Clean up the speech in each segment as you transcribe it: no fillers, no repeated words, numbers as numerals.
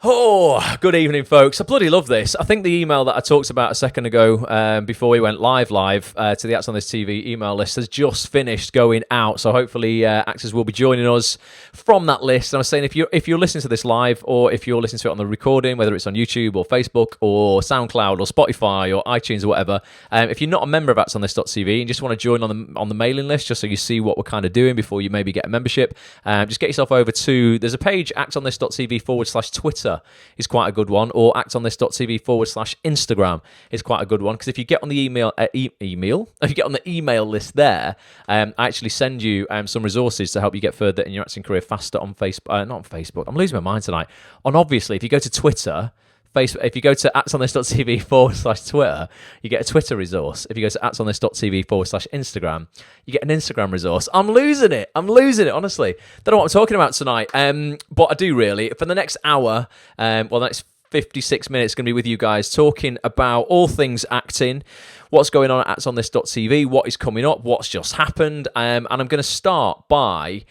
Oh, good evening, folks. I bloody love this. I think the email that I talked about a second ago before we went live to the Acts on This TV email list has just finished going out. So hopefully actors will be joining us from that list. And I was saying if you're listening to this live or if you're listening to it on the recording, whether it's on YouTube or Facebook or SoundCloud or Spotify or iTunes or whatever, if you're not a member of Acts on This.tv and just want to join on the mailing list just so you see what we're kind of doing before you maybe get a membership, just get yourself over to, there's a page, actonthis.tv/Twitter is quite a good one, or actonthis.tv/Instagram is quite a good one, because if you get on the if you get on the email list there, I actually send you some resources to help you get further in your acting career faster on Facebook, not on Facebook, I'm losing my mind tonight, obviously, if you go to Twitter, if you go to actonthis.tv/Twitter, you get a Twitter resource. If you go to actonthis.tv/Instagram, you get an Instagram resource. I'm losing it, honestly. Don't know what I'm talking about tonight, but I do really. For the next hour, the next 56 minutes, going to be with you guys talking about all things acting, what's going on at actonthis.tv, what is coming up, what's just happened, and I'm going to start by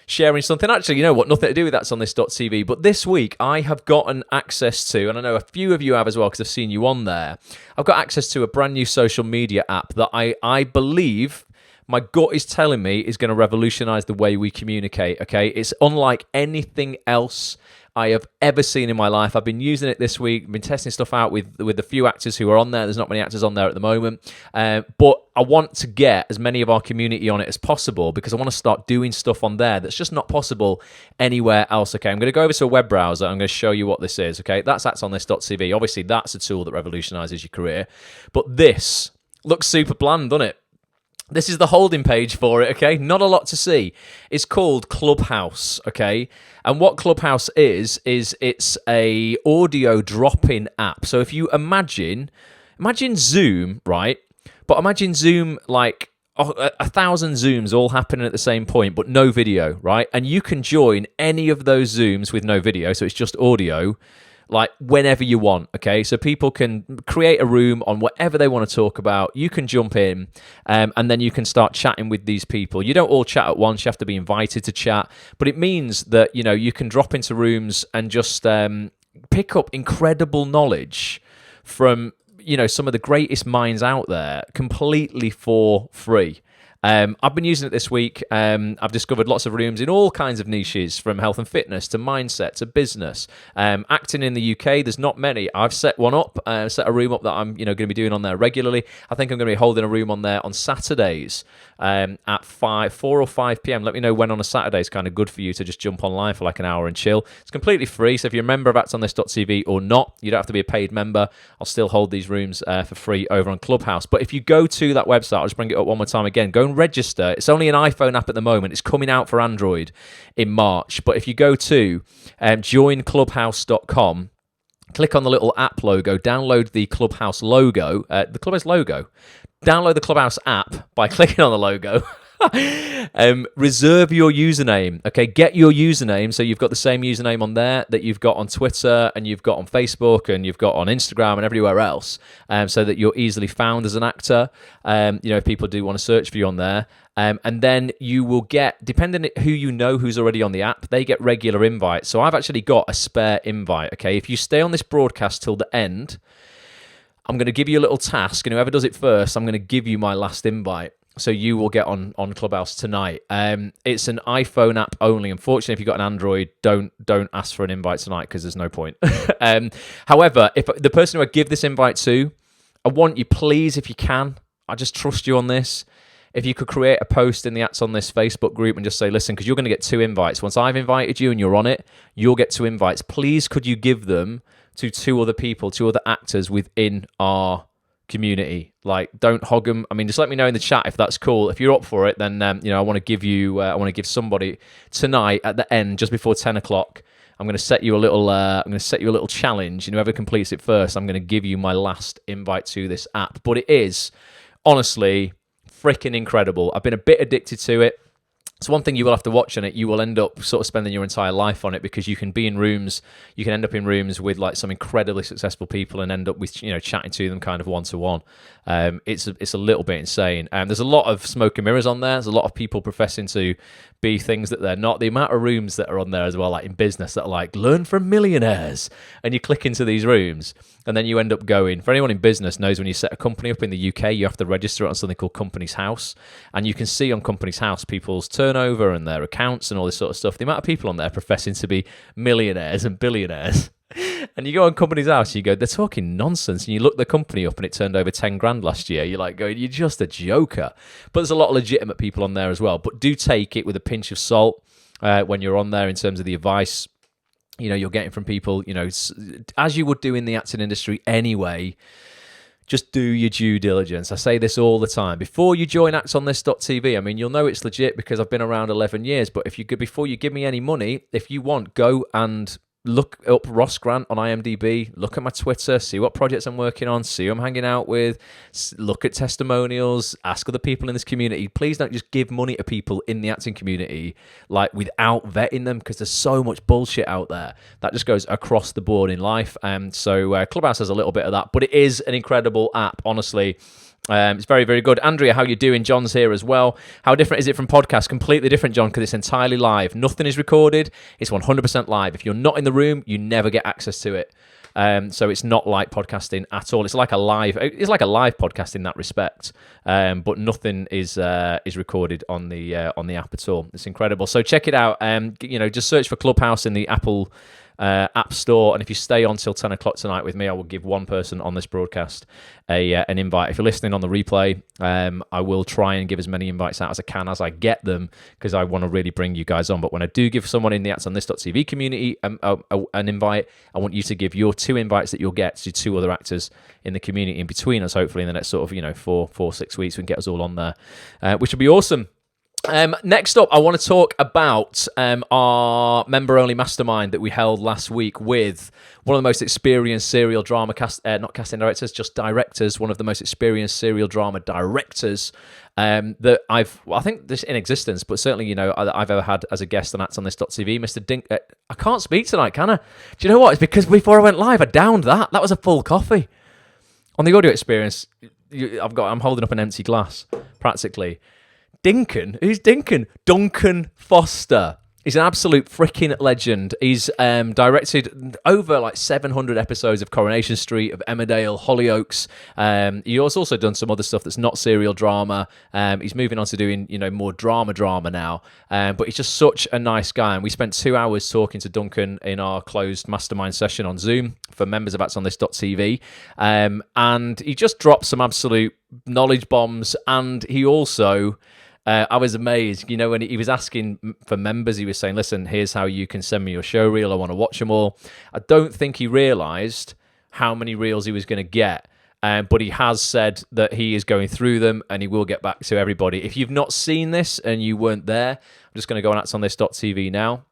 sharing something. Actually, you know what? Nothing to do with That's on This.tv. But this week, I have gotten access to, and I know a few of you have as well because I've seen you on there, I've got access to a brand new social media app that I believe, my gut is telling me, is going to revolutionize the way we communicate, okay? It's unlike anything else I have ever seen in my life. I've been using it this week, been testing stuff out with a few actors who are on there. There's not many actors on there at the moment, but I want to get as many of our community on it as possible because I want to start doing stuff on there that's just not possible anywhere else, okay? I'm going to go over to a web browser. I'm going to show you what this is, okay? That's actonthis.tv. Obviously, that's a tool that revolutionizes your career, but this looks super bland, doesn't it? This is the holding page for it, okay? Not a lot to see. It's called Clubhouse, okay? And what Clubhouse is it's a audio drop-in app. So if you imagine Zoom, right? But imagine Zoom like 1,000 Zooms all happening at the same point, but no video, right? And you can join any of those Zooms with no video, so it's just audio, like whenever you want, okay? So people can create a room on whatever they want to talk about. You can jump in and then you can start chatting with these people. You don't all chat at once. You have to be invited to chat. But it means that, you know, you can drop into rooms and just pick up incredible knowledge from, you know, some of the greatest minds out there completely for free. I've been using it this week. I've discovered lots of rooms in all kinds of niches, from health and fitness to mindset to business. Acting in the UK, there's not many. I've set one up, set a room up that I'm going to be doing on there regularly. I think I'm going to be holding a room on there on Saturdays at 4 or 5 p.m. Let me know when on a Saturday is kind of good for you to just jump online for like an hour and chill. It's completely free, so if you're a member of actonthis.tv or not, you don't have to be a paid member. I'll still hold these rooms for free over on Clubhouse. But if you go to that website, I'll just bring it up one more time again, go and register. It's only an iPhone app at the moment. It's coming out for Android in March. But if you go to joinclubhouse.com, click on the little app logo, download the Clubhouse logo, download the Clubhouse app by clicking on the logo. Reserve your username, okay? Get your username so you've got the same username on there that you've got on Twitter and you've got on Facebook and you've got on Instagram and everywhere else, so that you're easily found as an actor. If people do want to search for you on there, and then you will get, depending on who you know who's already on the app, they get regular invites. So I've actually got a spare invite, okay? If you stay on this broadcast till the end, I'm going to give you a little task, and whoever does it first, I'm going to give you my last invite. So you will get on Clubhouse tonight. It's an iPhone app only. Unfortunately, if you've got an Android, don't ask for an invite tonight because there's no point. However, if the person who I give this invite to, I want you, please, if you can, I just trust you on this. If you could create a post in the Acts on This Facebook group and just say, listen, because you're going to get 2 invites. Once I've invited you and you're on it, you'll get 2 invites. Please, could you give them to 2 other people, 2 other actors within our community? Like, don't hog them. I mean, just let me know in the chat if that's cool. If you're up for it, then I want to give you, I want to give somebody tonight at the end, just before 10 o'clock. I'm going to set you a little challenge, and whoever completes it first, I'm going to give you my last invite to this app. But it is honestly freaking incredible. I've been a bit addicted to it. So one thing you will have to watch on it, you will end up sort of spending your entire life on it, because you can be in rooms, you can end up in rooms with like some incredibly successful people and end up with, chatting to them kind of one-to-one. It's a little bit insane. There's a lot of smoke and mirrors on there. There's a lot of people professing to be things that they're not. The amount of rooms that are on there as well, like in business, that are like, learn from millionaires. And you click into these rooms and then you end up going, for anyone in business knows, when you set a company up in the UK, you have to register it on something called Companies House. And you can see on Companies House people's turnover and their accounts and all this sort of stuff. The amount of people on there professing to be millionaires and billionaires. And you go on Companies House, you go, they're talking nonsense. And you look the company up and it turned over 10 grand last year. You're like going, you're just a joker. But there's a lot of legitimate people on there as well. But do take it with a pinch of salt when you're on there in terms of the advice you're getting from people, as you would do in the acting industry anyway. Just do your due diligence. I say this all the time. Before you join actsonthis.tv, I mean, you'll know it's legit because I've been around 11 years, but before you give me any money, if you want, go and look up Ross Grant on IMDb, look at my Twitter, see what projects I'm working on, see who I'm hanging out with, look at testimonials, ask other people in this community. Please don't just give money to people in the acting community like without vetting them, because there's so much bullshit out there. That just goes across the board in life. So Clubhouse has a little bit of that, but it is an incredible app, honestly. It's very, very good. Andrea, how you doing? John's here as well. How different is it from podcast? Completely different, John, because it's entirely live. Nothing is recorded. It's 100% live. If you're not in the room, you never get access to it. So it's not like podcasting at all. It's like a live podcast in that respect. But nothing is recorded on the app at all. It's incredible. So check it out. Just search for Clubhouse in the Apple App Store, and if you stay on till 10 o'clock tonight with me, I will give one person on this broadcast an invite. If you're listening on the replay, I will try and give as many invites out as I can as I get them, because I want to really bring you guys on. But when I do give someone in the actsonthis.tv community an invite, I want you to give your 2 invites that you'll get to 2 other actors in the community in between us. Hopefully in the next sort of 4-6 weeks we can get us all on there, which would be awesome. Next up, I want to talk about our member-only mastermind that we held last week with one of the most experienced serial drama not casting directors, just directors. One of the most experienced serial drama directors that I think this in existence, but certainly I've ever had as a guest on actsonthis.tv, Mr. Dink. I can't speak tonight, can I? Do you know what? It's because before I went live, I downed that. That was a full coffee. On the audio experience, I'm holding up an empty glass practically. Dinkin? Who's Dinkin? Duncan Foster. He's an absolute freaking legend. He's directed over like 700 episodes of Coronation Street, of Emmerdale, Hollyoaks. He has also done some other stuff that's not serial drama. He's moving on to doing, more drama now. But he's just such a nice guy. And we spent 2 hours talking to Duncan in our closed mastermind session on Zoom for members of actsonthis.tv. And he just dropped some absolute knowledge bombs. And he also... I was amazed, when he was asking for members, he was saying, listen, here's how you can send me your show reel. I want to watch them all. I don't think he realised how many reels he was going to get. But he has said that he is going through them and he will get back to everybody. If you've not seen this and you weren't there, I'm just going to go on actsonthis.tv now.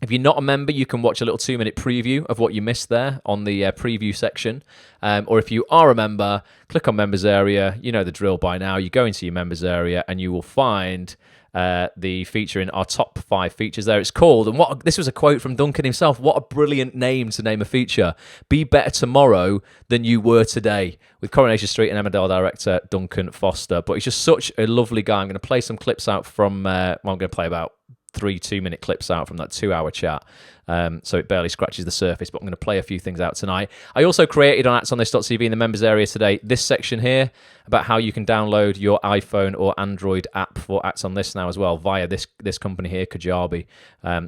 If you're not a member, you can watch a little 2-minute preview of what you missed there on the preview section. Or if you are a member, click on members area. You know the drill by now. You go into your members area and you will find the feature in our top 5 features there. It's called, and this was a quote from Duncan himself, what a brilliant name to name a feature. Be better tomorrow than you were today, with Coronation Street and Emmerdale director Duncan Foster. But he's just such a lovely guy. I'm going to play some clips out from, I'm going to play about 3 2-minute clips out from that 2-hour chat. So it barely scratches the surface, but I'm going to play a few things out tonight. I also created on actsonthis.tv in the members area today this section here about how you can download your iPhone or Android app for Acts on This now as well via this company here, Kajabi.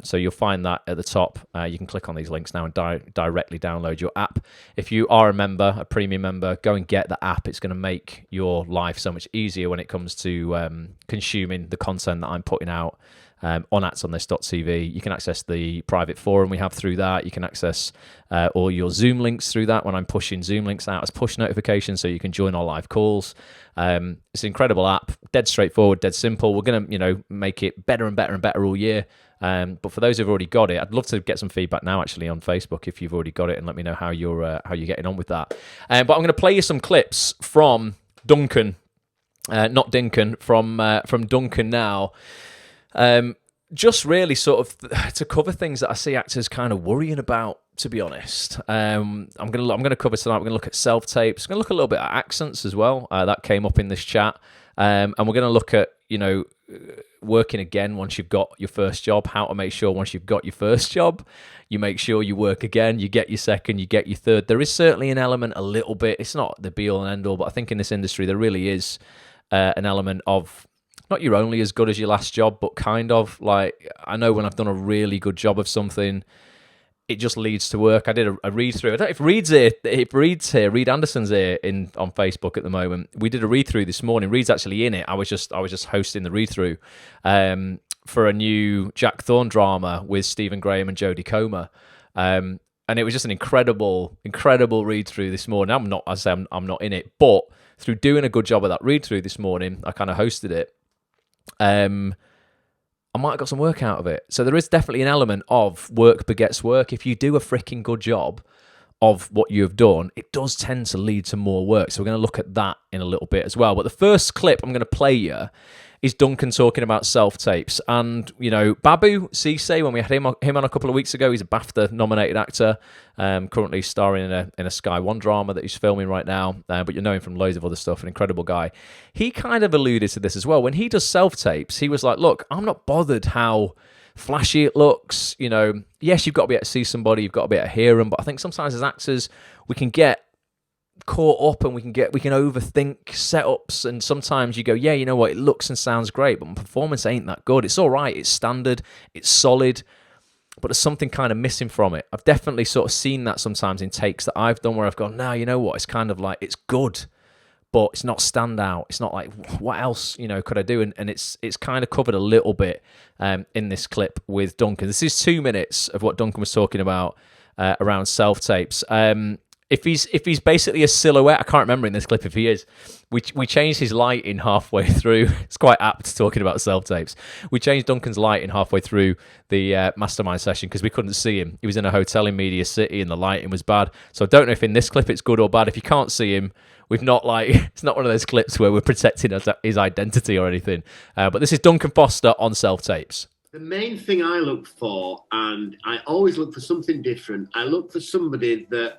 So you'll find that at the top. You can click on these links now and directly download your app. If you are a member, a premium member, go and get the app. It's going to make your life so much easier when it comes to consuming the content that I'm putting out on actsonthis.tv. You can access the private forum we have through that. You can access all your Zoom links through that when I'm pushing Zoom links out as push notifications so you can join our live calls. It's an incredible app, dead straightforward, dead simple. We're going to make it better and better and better all year. But for those who've already got it, I'd love to get some feedback now actually on Facebook if you've already got it, and let me know how you're getting on with that. But I'm going to play you some clips from Duncan, not Dinkin, from Duncan now. Just really sort of to cover things that I see actors kind of worrying about, to be honest. I'm gonna cover tonight. We're gonna look at self-tapes. We're gonna look a little bit at accents as well. That came up in this chat. And we're gonna look at, working again once you've got your first job, how to make sure once you've got your first job, you make sure you work again, you get your second, you get your third. There is certainly an element a little bit, it's not the be-all and end-all, but I think in this industry there really is an element of not you're only as good as your last job, but kind of like, I know when I've done a really good job of something, it just leads to work. I did a read through. I don't know if Reed's here. Reed Anderson's here on Facebook at the moment. We did a read through this morning. Reed's actually in it. I was just hosting the read through for a new Jack Thorne drama with Stephen Graham and Jodie Comer. And it was just an incredible read through this morning. I'm not in it, but through doing a good job of that read through this morning, I kind of hosted it. I might have got some work out of it. So there is definitely an element of work begets work. If you do a freaking good job of what you have done, it does tend to lead to more work. So we're going to look at that in a little bit as well. But the first clip I'm going to play you is Duncan talking about self-tapes. And, Babu Cisse, when we had him on a couple of weeks ago, he's a BAFTA-nominated actor, currently starring in a Sky One drama that he's filming right now, but you know him from loads of other stuff, an incredible guy. He kind of alluded to this as well. When he does self-tapes, he was like, look, I'm not bothered how flashy it looks. Yes, you've got to be able to see somebody, you've got to be able to hear them, but I think sometimes as actors, we can get caught up and we can overthink setups, and sometimes you go, yeah, you know what, it looks and sounds great, but my performance ain't that good. It's all right, it's standard, it's solid, but there's something kind of missing from it. I've definitely sort of seen that sometimes in takes that I've done where I've gone, no, you know what, it's kind of like, it's good, but it's not standout. It's not like, what else, could I do? And it's kind of covered a little bit in this clip with Duncan. This is 2 minutes of what Duncan was talking about around self-tapes. If he's basically a silhouette, I can't remember in this clip if he is. We changed his lighting halfway through. It's quite apt talking about self-tapes. We changed Duncan's lighting halfway through the mastermind session because we couldn't see him. He was in a hotel in Media City and the lighting was bad. So I don't know if in this clip it's good or bad. If you can't see him, it's not one of those clips where we're protecting his identity or anything. But this is Duncan Foster on self-tapes. The main thing I look for, and I always look for something different, I look for somebody that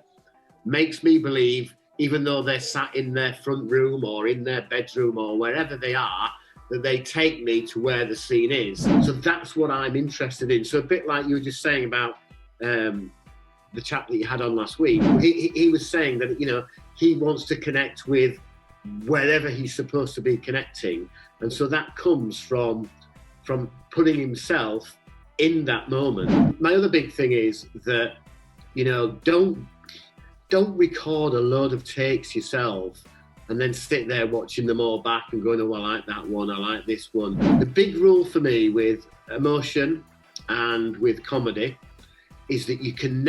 makes me believe, even though they're sat in their front room or in their bedroom or wherever they are, that they take me to where the scene is. So that's what I'm interested in. So a bit like you were just saying about the chap that you had on last week, he was saying that, he wants to connect with wherever he's supposed to be connecting. And so that comes from putting himself in that moment. My other big thing is that, don't record a load of takes yourself and then sit there watching them all back and going, oh, I like that one, I like this one. The big rule for me with emotion and with comedy is that you can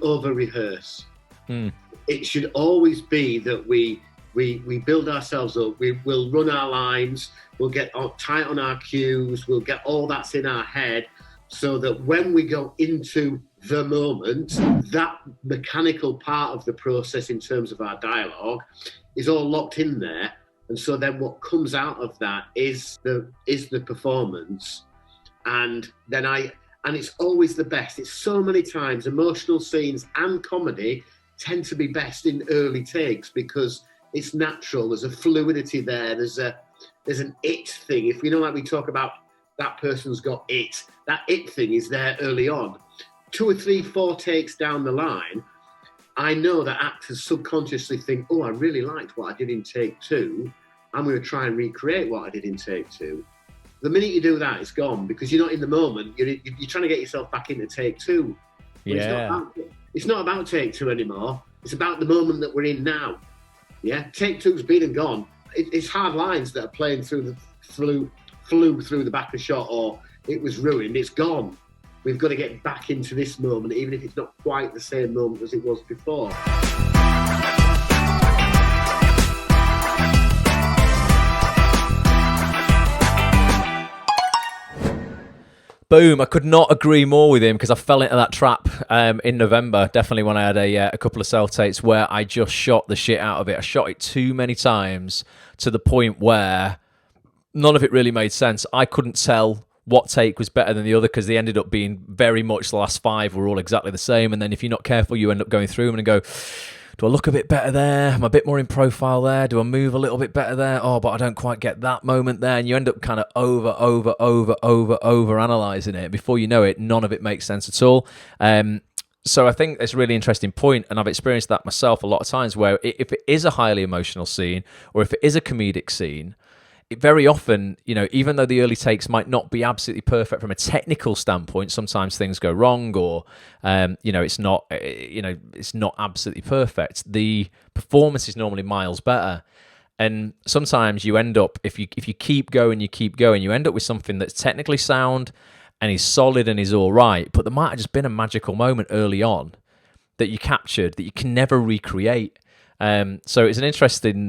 over rehearse. It should always be that we build ourselves up, we'll run our lines, we'll get tight on our cues, we'll get all that's in our head, so that when we go into the moment, that mechanical part of the process in terms of our dialogue is all locked in there. And so then what comes out of that is the performance. And it's always the best. It's so many times emotional scenes and comedy tend to be best in early takes because it's natural. There's a fluidity there. There's an it thing. If like we talk about that person's got it, that it thing is there early on. 2 or 3, 4 takes down the line, I know that actors subconsciously think, oh, I really liked what I did in take 2. I'm going to try and recreate what I did in take 2. The minute you do that, it's gone because you're not in the moment. You're trying to get yourself back into take 2. Yeah. It's not about take 2 anymore. It's about the moment that we're in now. Yeah. Take 2's been and gone. It's hard lines that are playing through flew through the back of shot, or it was ruined. It's gone. We've got to get back into this moment, even if it's not quite the same moment as it was before. Boom. I could not agree more with him because I fell into that trap in November, definitely when I had a couple of self-tapes where I just shot the shit out of it. I shot it too many times to the point where none of it really made sense. I couldn't tell what take was better than the other because they ended up being very much the last 5 were all exactly the same. And then if you're not careful, you end up going through them and go, do I look a bit better there? Am I a bit more in profile there? Do I move a little bit better there? Oh, but I don't quite get that moment there. And you end up kind of over analysing it. Before you know it, none of it makes sense at all. So I think it's a really interesting point, and I've experienced that myself a lot of times, where if it is a highly emotional scene or if it is a comedic scene, it very often, even though the early takes might not be absolutely perfect from a technical standpoint, sometimes things go wrong, or it's not absolutely perfect. The performance is normally miles better, and sometimes you end up, if you keep going, you end up with something that's technically sound and is solid and is all right, but there might have just been a magical moment early on that you captured that you can never recreate. So it's an interesting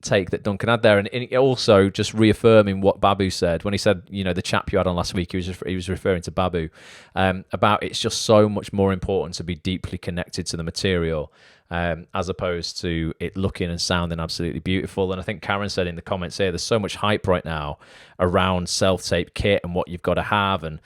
take that Duncan had there, and it also just reaffirming what Babu said when he said, the chap you had on last week, he was referring to Babu, about it's just so much more important to be deeply connected to the material, as opposed to it looking and sounding absolutely beautiful. And I think Karen said in the comments here, there's so much hype right now around self-tape kit and what you've got to have, and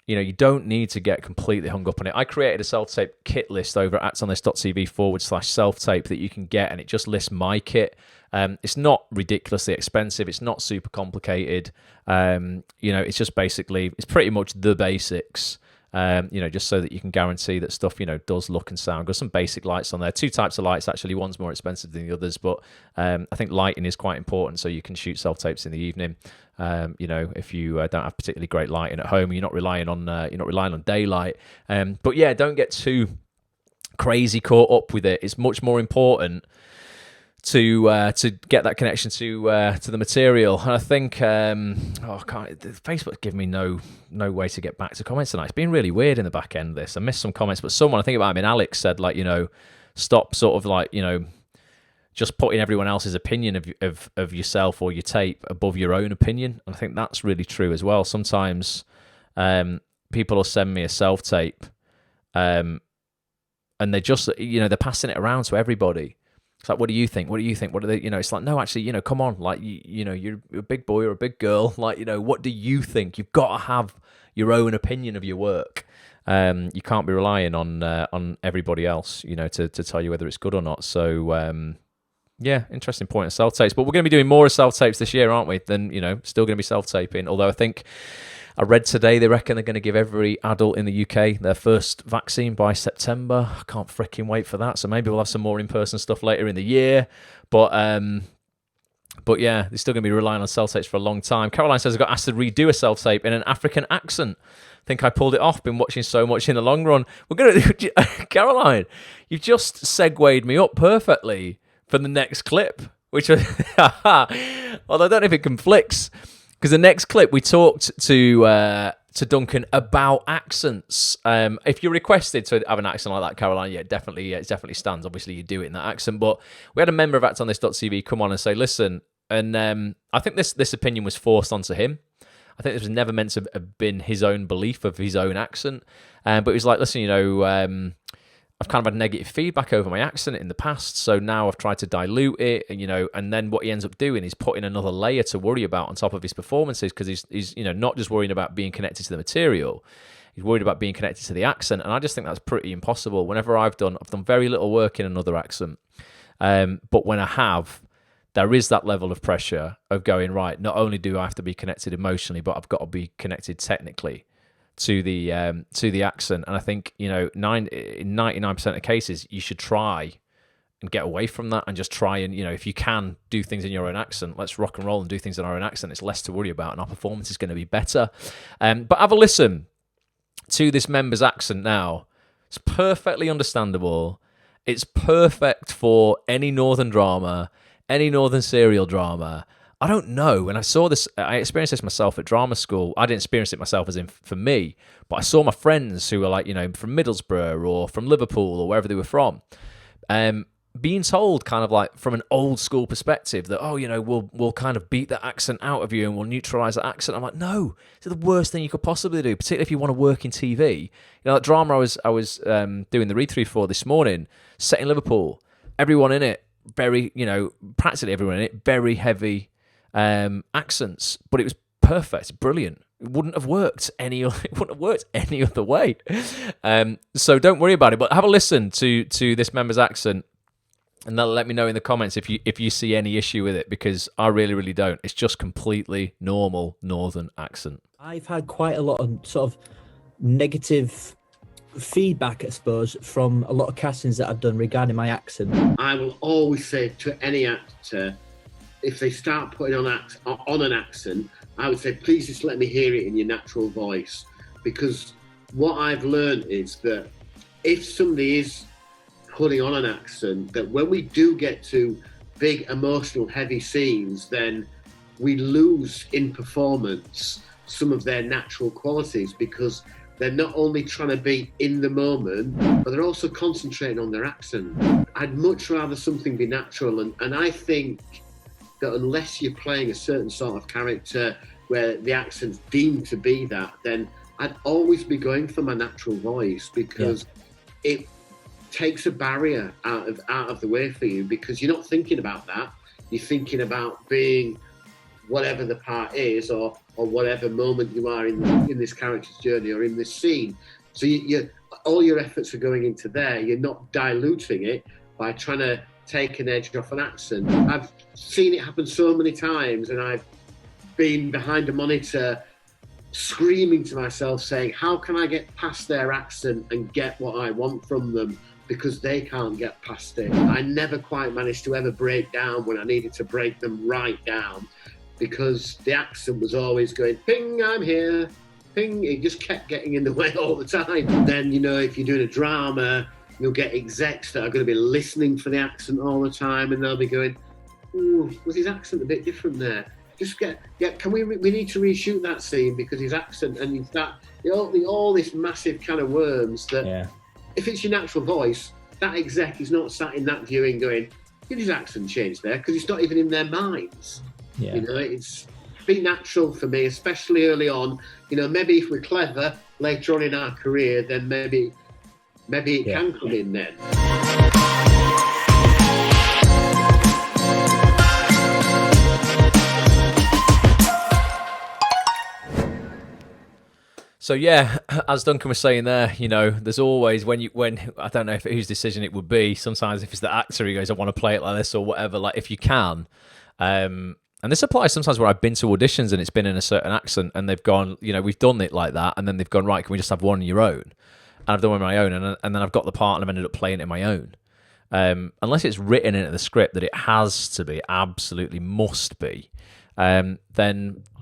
you don't need to get completely hung up on it. I created a self-tape kit list over at actonthis.tv/self-tape that you can get, and it just lists my kit. It's not ridiculously expensive. It's not super complicated. It's just basically, it's pretty much the basics, just so that you can guarantee that stuff, does look and sound. Got some basic lights on there. 2 types of lights, actually. One's more expensive than the others, but I think lighting is quite important, so you can shoot self-tapes in the evening. If you don't have particularly great lighting at home, you're not relying on daylight. But yeah, don't get too crazy caught up with it. It's much more important to get that connection to the material. And I think Facebook's giving me no way to get back to comments tonight. It's been really weird in the back end of this. I missed some comments, but someone, I think it might have been Alex, said stop sort of just putting everyone else's opinion of yourself or your tape above your own opinion. And I think that's really true as well. Sometimes people will send me a self-tape and they just, they're passing it around to everybody. It's like, what do you think? What do you think? What are they, it's like, no, actually, come on, you're a big boy or a big girl. What do you think? You've got to have your own opinion of your work. You can't be relying on everybody else, to tell you whether it's good or not. So, yeah, interesting point of self-tapes. But we're going to be doing more of self-tapes this year, aren't we? Then, still going to be self-taping. Although I think I read today they reckon they're going to give every adult in the UK their first vaccine by September. I can't freaking wait for that. So maybe we'll have some more in-person stuff later in the year. But yeah, they're still going to be relying on self-tapes for a long time. Caroline says I got asked to redo a self-tape in an African accent. Think I pulled it off. Been watching so much in the long run. We're going to... Caroline, you've just segued me up perfectly for the next clip, which although I don't know if it conflicts, because the next clip we talked to Duncan about accents. If you're requested to have an accent like that, Caroline, it definitely stands. Obviously, you do it in that accent, but we had a member of actonthis.tv come on and say, listen, and I think this opinion was forced onto him. I think this was never meant to have been his own belief of his own accent, but he was like, listen, I've kind of had negative feedback over my accent in the past, so now I've tried to dilute it, and then what he ends up doing is putting another layer to worry about on top of his performances, because he's not just worrying about being connected to the material, he's worried about being connected to the accent, and I just think that's pretty impossible. Whenever I've done very little work in another accent, but when I have, there is that level of pressure of going, right, not only do I have to be connected emotionally, but I've got to be connected technically to the accent. And I think in 99% of cases you should try and get away from that and just try and if you can do things in your own accent, let's rock and roll and do things in our own accent. It's less to worry about and our performance is going to be better. But have a listen to this member's accent now. It's perfectly understandable. It's perfect for any northern drama, any northern serial drama. I don't know. When I saw this, I experienced this myself at drama school. I didn't experience it myself as in for me, but I saw my friends who were from Middlesbrough or from Liverpool or wherever they were from, being told kind of like from an old school perspective that, we'll kind of beat that accent out of you and we'll neutralise that accent. I'm like, no, it's the worst thing you could possibly do, particularly if you want to work in TV. That drama I was doing the read-through for this morning, set in Liverpool, everyone in it, very, practically everyone in it, very heavy accents, but it was perfect, brilliant. It wouldn't have worked any other way. So don't worry about it. But have a listen to this member's accent, and let me know in the comments if you see any issue with it, because I really, really don't. It's just completely normal northern accent. I've had quite a lot of sort of negative feedback, I suppose, from a lot of castings that I've done regarding my accent. I will always say to any actor, if they start putting on an accent, I would say, please just let me hear it in your natural voice. Because what I've learned is that if somebody is putting on an accent, that when we do get to big emotional heavy scenes, then we lose in performance some of their natural qualities, because they're not only trying to be in the moment, but they're also concentrating on their accent. I'd much rather something be natural, and I think that unless you're playing a certain sort of character where the accent's deemed to be that, then I'd always be going for my natural voice, because it takes a barrier out of the way for you, because you're not thinking about that. You're thinking about being whatever the part is, or whatever moment you are in this character's journey or in this scene. So you all your efforts are going into there. You're not diluting it by trying to take an edge off an accent. I've seen it happen so many times, and I've been behind a monitor screaming to myself saying, how can I get past their accent and get what I want from them, because they can't get past it. I never quite managed to ever break down when I needed to break them right down, because the accent was always going, ping, I'm here, ping. It just kept getting in the way all the time. Then, if you're doing a drama, you'll get execs that are going to be listening for the accent all the time, and they'll be going, ooh, was his accent a bit different there? Just can we need to reshoot that scene because his accent, and that all this massive kind of worms that if it's your natural voice, that exec is not sat in that viewing going, did his accent change there? Because it's not even in their minds. Yeah. It's be natural for me, especially early on. Maybe if we're clever later on in our career, then maybe it can come in then. So as Duncan was saying there, there's always when I don't know whose decision it would be. Sometimes if it's the actor, he goes, I want to play it like this or whatever. Like if you can, and this applies sometimes where I've been to auditions and it's been in a certain accent and they've gone, we've done it like that, and then they've gone, right, can we just have one on your own? And I've done one on my own, and then I've got the part and I've ended up playing it in my own. Unless it's written into the script that it has to be, absolutely must be. Then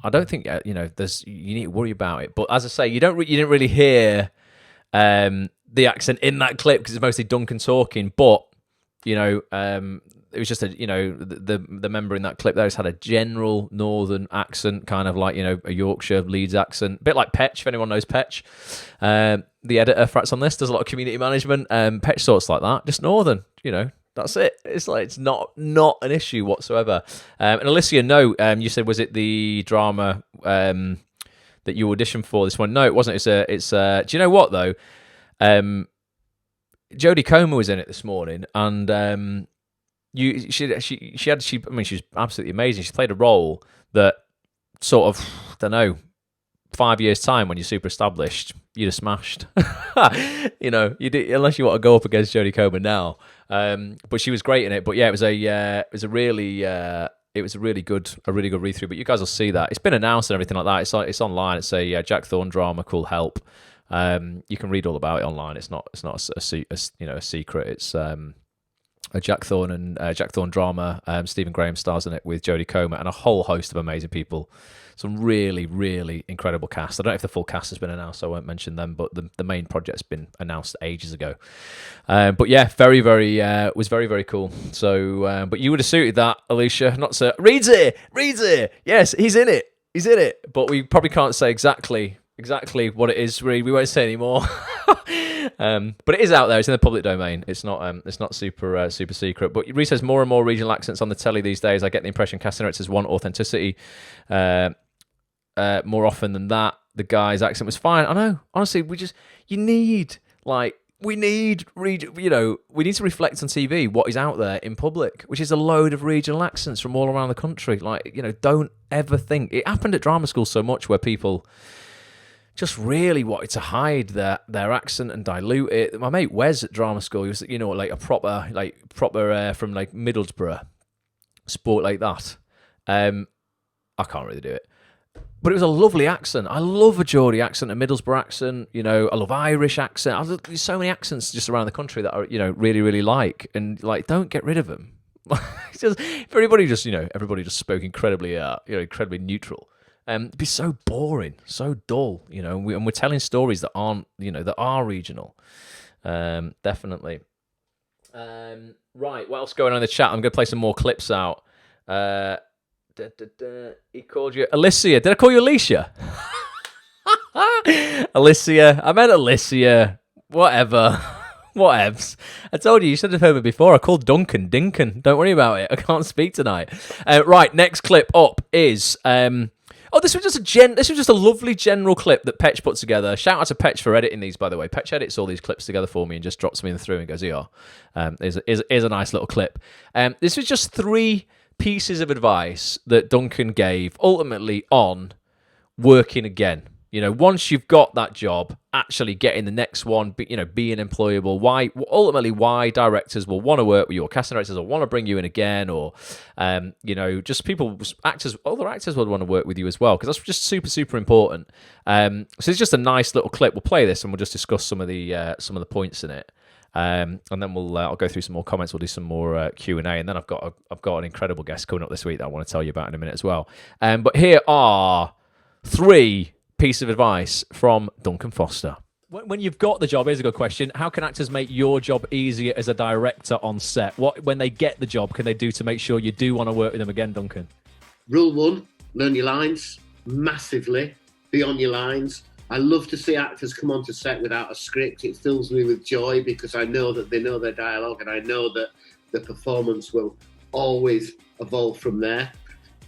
I don't think you need to worry about it. But as I say, you didn't really hear the accent in that clip because it's mostly Duncan talking. But it was just the member in that clip there has had a general northern accent, kind of like a Yorkshire Leeds accent, a bit like Petch. If anyone knows Petch, the editor for on this does a lot of community management. Petch sorts like that, just northern. That's it. It's like it's not an issue whatsoever. And Alicia, no, you said, was it the drama that you auditioned for this one? No, it wasn't. It's do you know what though? Jodie Comer was in it this morning, and she was absolutely amazing. She played a role that sort of, I don't know, 5 years time when you're super established, you'd have smashed. You did, unless you want to go up against Jodie Comer now. But she was great in it. But yeah, it was a really good read through. But you guys will see that it's been announced and everything like that. It's online. It's a Jack Thorne drama called Help. You can read all about it online. It's not a secret. It's a Jack Thorne drama. Stephen Graham stars in it with Jodie Comer and a whole host of amazing people. Some really, really incredible cast. I don't know if the full cast has been announced, so I won't mention them, but the main project's been announced ages ago. But yeah, very, very, was very, very cool. So, but you would have suited that, Alicia. Not so. Reads it. Yes, he's in it. But we probably can't say exactly what it is, Reed. We won't say anymore. But it is out there. It's in the public domain. It's not super secret. But Reed says more and more regional accents on the telly these days. I get the impression casting directors want authenticity. More often than that, the guy's accent was fine. I know. Honestly, you need like we need we need to reflect on TV what is out there in public, which is a load of regional accents from all around the country. Like, don't ever think it happened at drama school so much where people just really wanted to hide their accent and dilute it. My mate Wes at drama school, he was like a proper from like Middlesbrough, sport like that. I can't really do it. But it was a lovely accent. I love a Geordie accent, a Middlesbrough accent. I love Irish accent. There's so many accents just around the country that I, really, really like. And like, don't get rid of them. It's just, if everybody just spoke incredibly, incredibly neutral. It'd be so boring, so dull. And we're telling stories that aren't, that are regional. Definitely. Right. What else going on in the chat? I'm going to play some more clips out. He called you Alicia. Did I call you Alicia? Alicia. I meant Alicia. Whatever. Whatevs. I told you should have heard me before. I called Duncan Dinkin. Don't worry about it. I can't speak tonight. Right. Next clip up is. This was just a lovely general clip that Petch put together. Shout out to Petch for editing these, by the way. Petch edits all these clips together for me and just drops me in through and goes, "Here, here's a nice little clip." This was just 3 pieces of advice that Duncan gave ultimately on working again. Once you've got that job, actually getting the next one, being employable. Why directors will want to work with you, or casting directors will want to bring you in again, or just other actors would want to work with you as well, because that's just super, super important. So it's just a nice little clip. We'll play this and we'll just discuss some of the points in it. And then I'll go through some more comments. We'll do some more Q&A, and then I've got an incredible guest coming up this week that I want to tell you about in a minute as well. But here are 3 pieces of advice from Duncan Foster. When you've got the job, here's a good question: how can actors make your job easier as a director on set? What, when they get the job, can they do to make sure you do want to work with them again, Duncan? Rule 1: learn your lines massively. Be on your lines. I love to see actors come onto set without a script. It fills me with joy because I know that they know their dialogue, and I know that the performance will always evolve from there.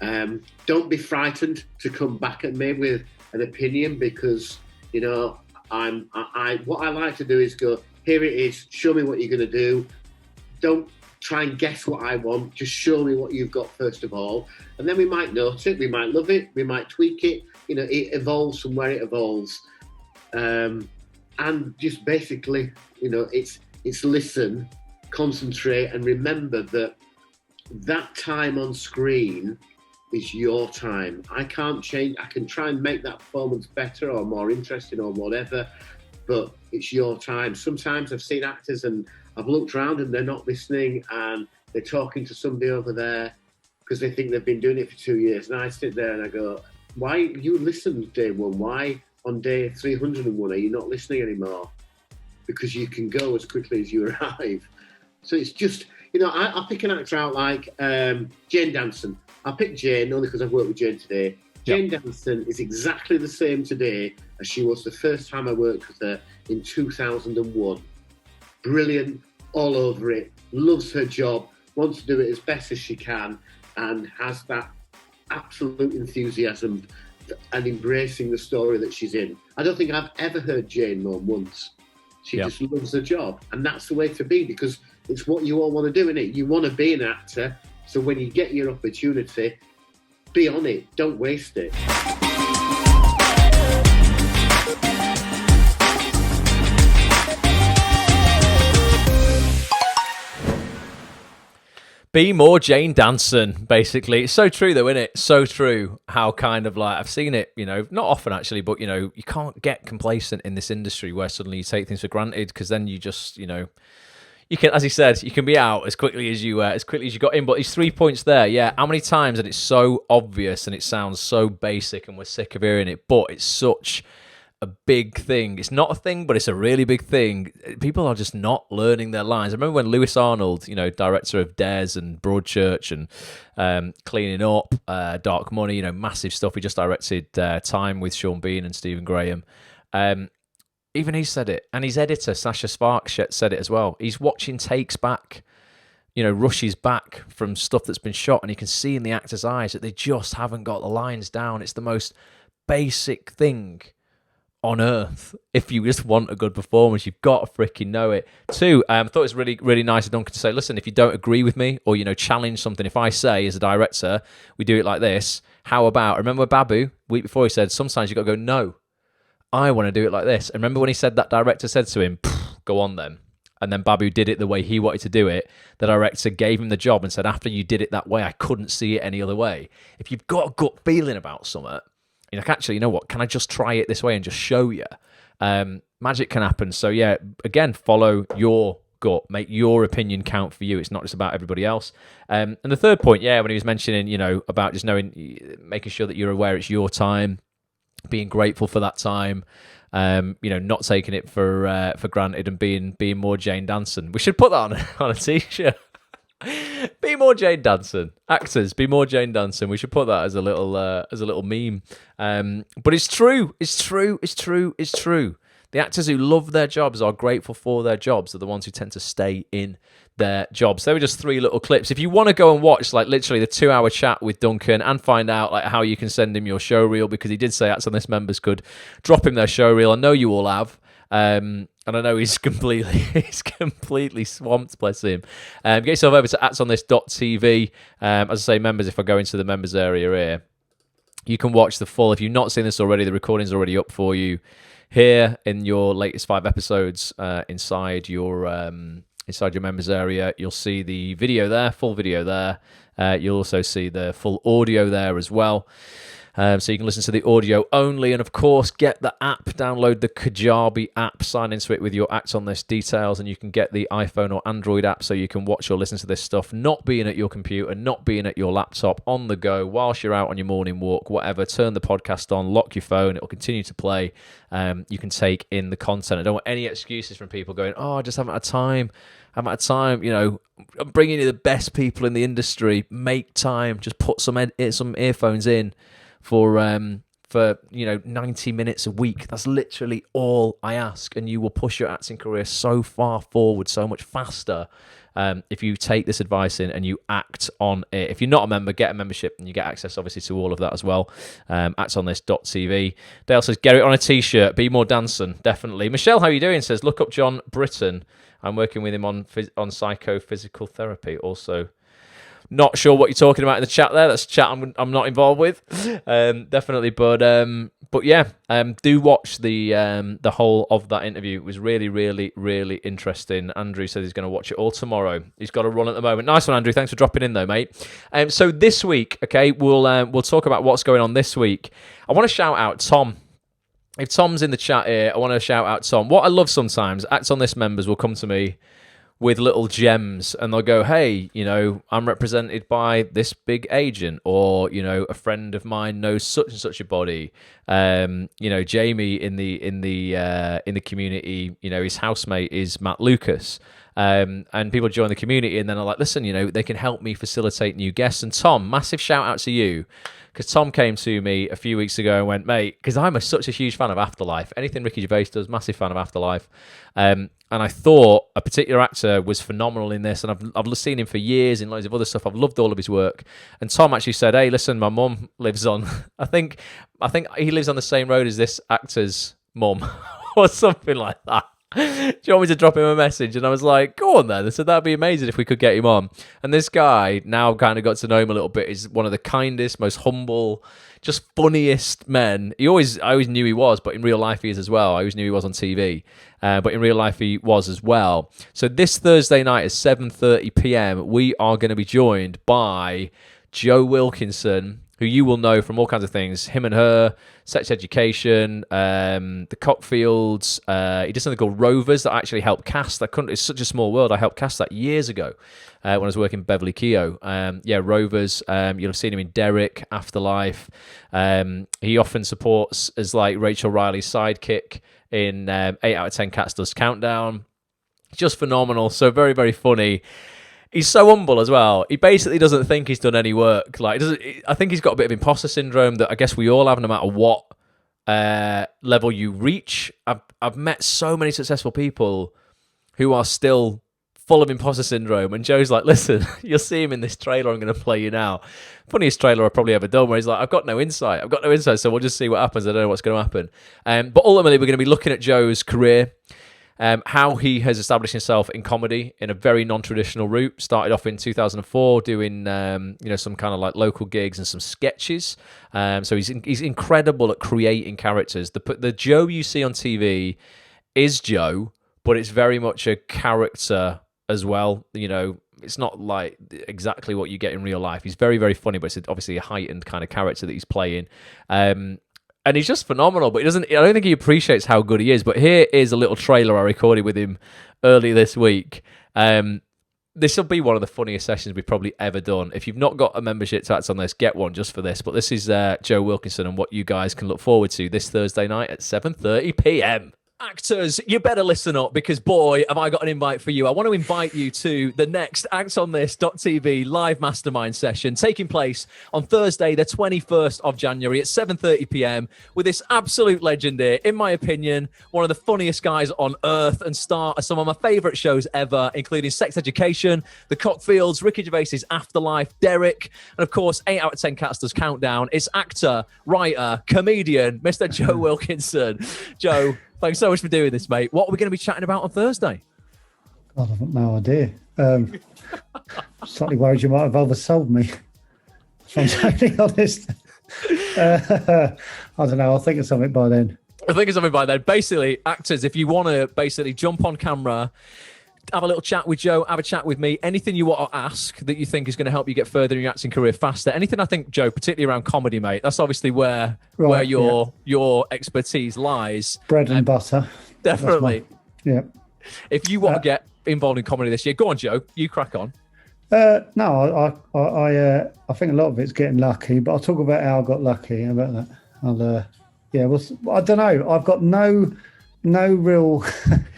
Don't be frightened to come back at me with an opinion, because what I like to do is go, here it is, show me what you're going to do. Don't try and guess what I want, just show me what you've got first of all, and then we might note it, we might love it, we might tweak it. It evolves from where it evolves, and just basically, it's listen, concentrate, and remember that time on screen is your time. I can't change. I can try and make that performance better or more interesting or whatever, but it's your time. Sometimes I've seen actors and I've looked around and they're not listening, and they're talking to somebody over there because they think they've been doing it for 2 years, and I sit there and I go, why you listened day 1? Why on day 301 are you not listening anymore? Because you can go as quickly as you arrive. So it's just, I'll pick an actor out like Jane Danson. I'll pick Jane only because I've worked with Jane today. Jane Danson is exactly the same today as she was the first time I worked with her in 2001. Brilliant, all over it, loves her job, wants to do it as best as she can, and has that absolute enthusiasm and embracing the story that she's in. I don't think I've ever heard Jane moan once. She just loves her job, and that's the way to be, because it's what you all want to do, isn't it? You want to be an actor, so when you get your opportunity, be on it, don't waste it. Be more Jane Danson, basically. It's so true, though, isn't it? So true how kind of like, I've seen it, not often actually, but, you can't get complacent in this industry where suddenly you take things for granted, because then you just, you can, as he said, you can be out as quickly as you got in. But these 3 points there, yeah, how many times, and it's so obvious and it sounds so basic and we're sick of hearing it, but it's such a big thing. It's not a thing, but it's a really big thing. People are just not learning their lines. I remember when Lewis Arnold, director of Dares and Broadchurch and Cleaning Up, Dark Money, massive stuff. He just directed Time with Sean Bean and Stephen Graham. Even he said it, and his editor Sasha Sparks said it as well. He's watching takes back, rushes back from stuff that's been shot, and you can see in the actors' eyes that they just haven't got the lines down. It's the most basic thing on earth. If you just want a good performance, you've got to freaking know it. Two, I thought it was really, really nice of Duncan to say, listen, if you don't agree with me or, challenge something, if I say as a director, we do it like this, how about, remember Babu, week before he said, sometimes you got to go, no, I want to do it like this. And remember when he said that director said to him, go on then. And then Babu did it the way he wanted to do it. The director gave him the job and said, after you did it that way, I couldn't see it any other way. If you've got a gut feeling about something, you're like, actually, you know what? Can I just try it this way and just show you? Magic can happen. So yeah, again, follow your gut. Make your opinion count for you. It's not just about everybody else. And the third point, when he was mentioning, about just making sure that you're aware it's your time, being grateful for that time, not taking it for granted, and being more Jane Danson. We should put that on a t-shirt. Be more Jane Danson. Actors, be more Jane Danson. We should put that as a little meme. But it's true. It's true. It's true. It's true. The actors who love their jobs, are grateful for their jobs, are the ones who tend to stay in their jobs. They were just 3 little clips. If you want to go and watch literally the 2-hour chat with Duncan and find out how you can send him your show reel, because he did say Acts on This members could drop him their show reel. I know you all have. And I know he's completely swamped, bless him. Get yourself over to actsonthis.tv. As I say, members, if I go into the members area here, you can watch the full. If you've not seen this already, the recording's already up for you here in your latest 5 episodes inside your members area. You'll see the video there, full video there. You'll also see the full audio there as well. So you can listen to the audio only, and of course get the app, download the Kajabi app, sign into it with your Acts on This details, and you can get the iPhone or Android app so you can watch or listen to this stuff not being at your computer, not being at your laptop, on the go, whilst you're out on your morning walk, whatever. Turn the podcast on, lock your phone, it'll continue to play. You can take in the content. I don't want any excuses from people going, I just haven't had time. I'm bringing you the best people in the industry. Make time. Just put some earphones in for 90 minutes a week. That's literally all I ask, and you will push your acting career so far forward, so much faster, if you take this advice in and you act on it. If you're not a member, get a membership, and you get access obviously to all of that as well. Actsonthis.tv. Dale says, get it on a t-shirt. Be more dancing, definitely. Michelle, how are you doing? Says, look up John Britton. I'm working with him on psychophysical therapy. Also, not sure what you're talking about in the chat there. That's a chat I'm not involved with, definitely. But yeah, do watch the whole of that interview. It was really, really, really interesting. Andrew said he's going to watch it all tomorrow. He's got a run at the moment. Nice one, Andrew. Thanks for dropping in, though, mate. So this week, okay, we'll talk about what's going on this week. I want to shout out Tom. If Tom's in the chat here, I want to shout out Tom. What I love sometimes, Acts on This members will come to me with little gems, and they'll go, hey, I'm represented by this big agent, or, a friend of mine knows such and such a body. Jamie in the community, his housemate is Matt Lucas. And people join the community and then are like, listen, they can help me facilitate new guests. And Tom, massive shout out to you, because Tom came to me a few weeks ago and went, mate, because I'm such a huge fan of Afterlife. Anything Ricky Gervais does, massive fan of Afterlife. And I thought a particular actor was phenomenal in this, and I've seen him for years in loads of other stuff. I've loved all of his work. And Tom actually said, hey, listen, my mum lives on, I think he lives on the same road as this actor's mum, or something like that. Do you want me to drop him a message? And I was like, go on then. They said that'd be amazing if we could get him on. And this guy, now kind of got to know him a little bit, is one of the kindest, most humble, just funniest men. I always knew he was, but in real life he is as well. I always knew he was on TV, but in real life he was as well. So this Thursday night at 7:30 p.m, we are going to be joined by Joe Wilkinson, who you will know from all kinds of things. Him and Her, Sex Education, The Cockfields. He did something called Rovers that I actually helped cast. It's such a small world. I helped cast that years ago when I was working Beverly Keogh. Rovers. You'll have seen him in Derek, Afterlife. He often supports as like Rachel Riley's sidekick in 8 out of 10 Cats Does Countdown. Just phenomenal. So very, very funny. He's so humble as well. He basically doesn't think he's done any work. I think he's got a bit of imposter syndrome that I guess we all have, no matter what level you reach. I've met so many successful people who are still full of imposter syndrome. And Joe's like, listen, you'll see him in this trailer I'm going to play you now. Funniest trailer I've probably ever done, where he's like, I've got no insight, so we'll just see what happens. I don't know what's going to happen. But ultimately, we're going to be looking at Joe's career, how he has established himself in comedy in a very non-traditional route. Started off in 2004 doing some kind of like local gigs and some sketches. So he's incredible at creating characters. The Joe you see on TV is Joe, but it's very much a character as well. It's not like exactly what you get in real life. He's very, very funny, but it's obviously a heightened kind of character that he's playing. And he's just phenomenal, but I don't think he appreciates how good he is. But here is a little trailer I recorded with him early this week. This will be one of the funniest sessions we've probably ever done. If you've not got a membership to Acts on This, get one just for this. But this is Joe Wilkinson and what you guys can look forward to this Thursday night at 7:30 p.m. Actors, you better listen up, because boy, have I got an invite for you. I want to invite you to the next actsonthis.tv live mastermind session taking place on Thursday, the 21st of January at 7:30 p.m. with this absolute legend here, in my opinion, one of the funniest guys on earth, and star of some of my favourite shows ever, including Sex Education, The Cockfields, Ricky Gervais's Afterlife, Derek, and of course, 8 out of 10 Cats Does Countdown. It's actor, writer, comedian, Mr. Joe Wilkinson. Joe, thanks so much for doing this, mate. What are we going to be chatting about on Thursday? God, I've got no idea. Slightly worried you might have oversold me, if I'm totally honest. I don't know. I'll think of something by then. Basically, actors, if you want to basically jump on camera, have a little chat with Joe, have a chat with me, anything you want to ask that you think is going to help you get further in your acting career faster, anything I think, Joe, particularly around comedy, mate, that's obviously where your expertise lies. Bread and butter. Definitely. If you want to get involved in comedy this year, go on, Joe, you crack on. No, I think a lot of it's getting lucky, but I'll talk about how I got lucky. How about that? I don't know. I've got no real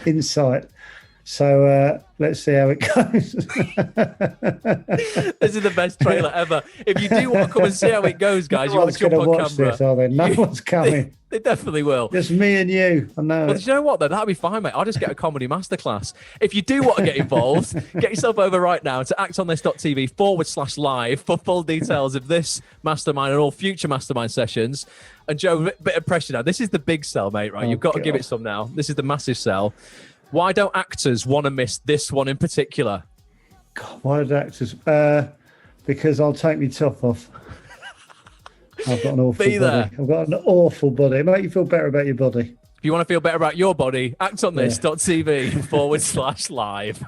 insight. So let's see how it goes. This is the best trailer ever. If you do want to come and see how it goes, guys, you want to jump on watch camera. This, are they? No one's coming. They definitely will. Just me and you. I know. Well, you know what, though? That'll be fine, mate. I'll just get a comedy masterclass. If you do want to get involved, get yourself over right now to actonthis.tv/live for full details of this mastermind and all future mastermind sessions. And Joe, a bit of pressure now. This is the big sell, mate, right? You've got to give it some now. This is the massive sell. Why don't actors want to miss this one in particular? God, why do actors? Because I'll take my top off. I've got an awful body. I've got an awful body. It'll make you feel better about your body. If you want to feel better about your body, actonthis.tv/live.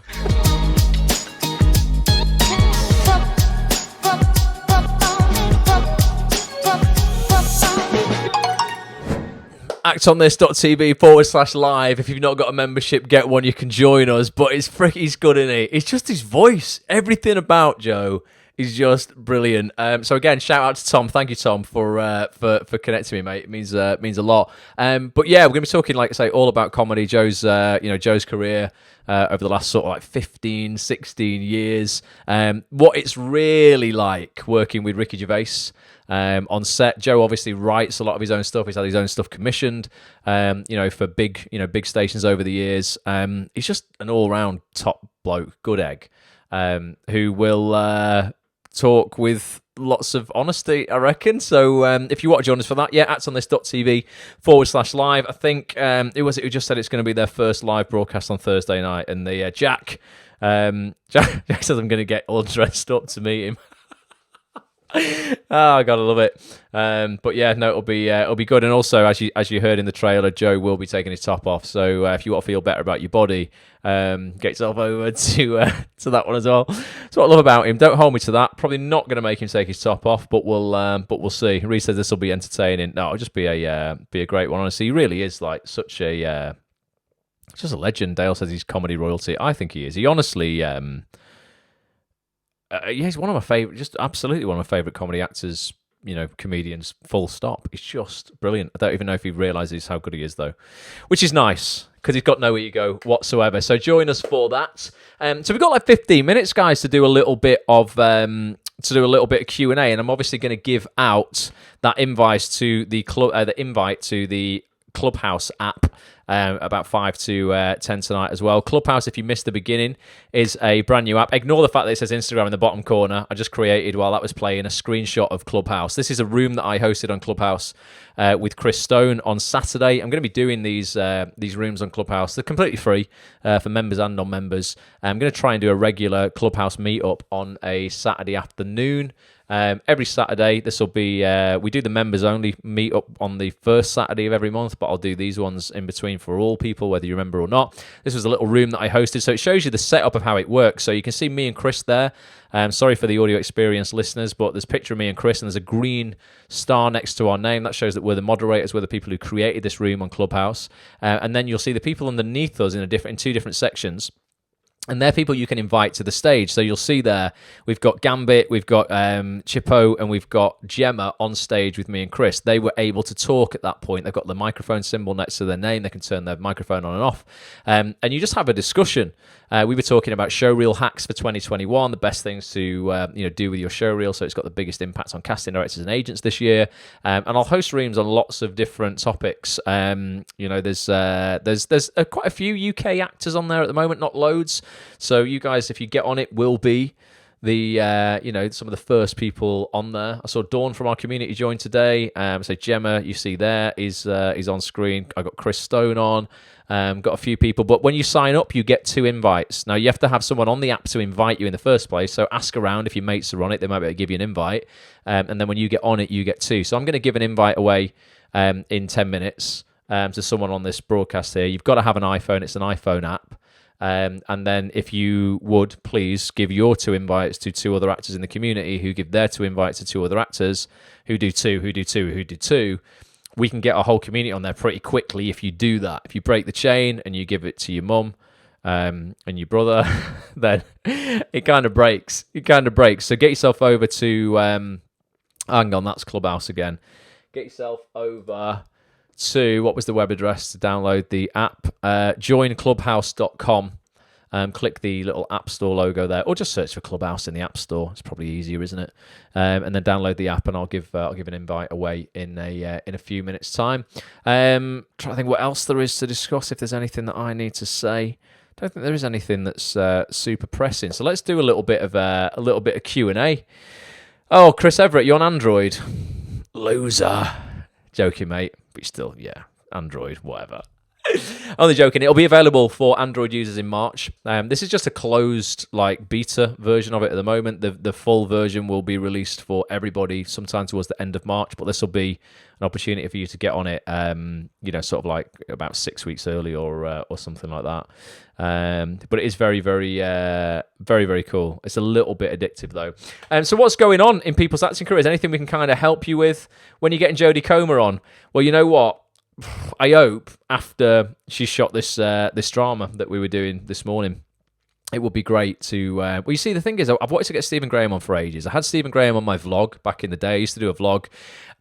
actonthis.tv/live. If you've not got a membership, get one. You can join us. But he's good, isn't he? It's just his voice. Everything about Joe is just brilliant. So again, shout out to Tom. Thank you, Tom, for connecting me, mate. It means a lot. But yeah, we're gonna be talking, like I say, all about comedy. Joe's career over the last sort of like 15, 16 years. What it's really like working with Ricky Gervais. On set, Joe obviously writes a lot of his own stuff. He's had his own stuff commissioned, for big stations over the years. He's just an all-round top bloke, good egg, who will talk with lots of honesty, I reckon. So if you want to join us for that, actonthis.tv/live. I think who was it who just said it's going to be their first live broadcast on Thursday night? And Jack says I'm going to get all dressed up to meet him. I gotta love it. But yeah, no, it'll be good. And also, as you heard in the trailer, Joe will be taking his top off. So if you want to feel better about your body, get yourself over to that one as well. That's what I love about him. Don't hold me to that. Probably not going to make him take his top off, but we'll see. Reece says this will be entertaining. No, it'll just be a great one. Honestly, he really is like such a just a legend. Dale says he's comedy royalty. I think he is. He honestly. He's one of my favorite, just absolutely one of my favorite comedy actors, comedians, full stop. He's just brilliant. I don't even know if he realizes how good he is, though, which is nice because he's got no ego whatsoever. So join us for that. So we've got like 15 minutes, guys, to do a little bit of Q&A, and I'm obviously going to give out that invite to the Clubhouse app about 5 to 10 tonight as well. Clubhouse, if you missed the beginning, is a brand new app. Ignore the fact that it says Instagram in the bottom corner. I just created, while that was playing, a screenshot of Clubhouse. This is a room that I hosted on Clubhouse with Chris Stone on Saturday. I'm going to be doing these rooms on Clubhouse. They're completely free for members and non-members. I'm going to try and do a regular Clubhouse meetup on a Saturday afternoon. Every Saturday, this will be, we do the members only meet up on the first Saturday of every month, but I'll do these ones in between for all people, whether you remember or not. This was a little room that I hosted, so it shows you the setup of how it works. So you can see me and Chris there. Sorry for the audio experience listeners, but there's a picture of me and Chris, and there's a green star next to our name. That shows that we're the moderators, we're the people who created this room on Clubhouse. And then you'll see the people underneath us in two different sections. And they're people you can invite to the stage. So you'll see there, we've got Gambit, we've got Chippo, and we've got Gemma on stage with me and Chris. They were able to talk at that point. They've got the microphone symbol next to their name. They can turn their microphone on and off. And you just have a discussion. We were talking about showreel hacks for 2021, the best things to do with your showreel, so it's got the biggest impact on casting directors and agents this year. And I'll host rooms on lots of different topics. There's quite a few UK actors on there at the moment, not loads. So you guys, if you get on it, will be the some of the first people on there. I saw Dawn from our community join today. So Gemma, you see there, is on screen. I got Chris Stone on. Got a few people, but when you sign up, you get 2 invites. Now, you have to have someone on the app to invite you in the first place, so ask around if your mates are on it. They might be able to give you an invite, and then when you get on it, you get 2. So I'm going to give an invite away in 10 minutes to someone on this broadcast here. You've got to have an iPhone. It's an iPhone app. And then if you would, please give your 2 invites to 2 other actors in the community who give their 2 invites to 2 other actors who do 2, who do 2, who do 2. We can get our whole community on there pretty quickly if you do that. If you break the chain and you give it to your mum and your brother, then it kind of breaks. So get yourself over to, hang on, that's Clubhouse again. Get yourself over to, what was the web address to download the app? Joinclubhouse.com. Click the little App Store logo there, or just search for Clubhouse in the App Store. It's probably easier, isn't it? And then download the app, and I'll give an invite away in a few minutes' time. Trying to think what else there is to discuss. If there's anything that I need to say, don't think there is anything that's super pressing. So let's do a little bit of Q&A. Oh, Chris Everett, you on Android? Loser. Joking, mate. But still, yeah, Android, whatever. Only joking. It'll be available for Android users in March. This is just a closed beta version of it at the moment. The full version will be released for everybody sometime towards the end of March, but this will be an opportunity for you to get on it about 6 weeks early or something like that. But it is very, very, very, very cool. It's a little bit addictive though. So what's going on in people's acting careers? Anything we can kind of help you with when you're getting Jodie Comer on? Well, you know what? I hope after she shot this drama that we were doing this morning, it would be great to... well, you see, the thing is, I've wanted to get Stephen Graham on for ages. I had Stephen Graham on my vlog back in the day. I used to do a vlog.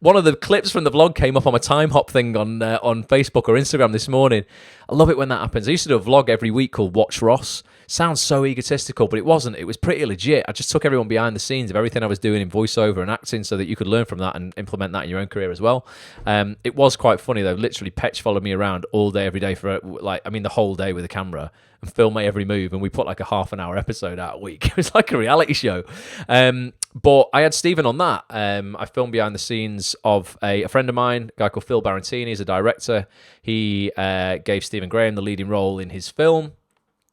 One of the clips from the vlog came up on my time hop thing on Facebook or Instagram this morning. I love it when that happens. I used to do a vlog every week called Watch Ross. Sounds so egotistical, but it wasn't. It was pretty legit. I just took everyone behind the scenes of everything I was doing in voiceover and acting so that you could learn from that and implement that in your own career as well. It was quite funny, though. Literally, Petch followed me around all day, every day for, the whole day with a camera and film my every move. And we put a half an hour episode out a week. It was like a reality show. But I had Stephen on that. I filmed behind the scenes of a friend of mine, a guy called Phil Barantini. He's a director. He gave Stephen Graham the leading role in his film.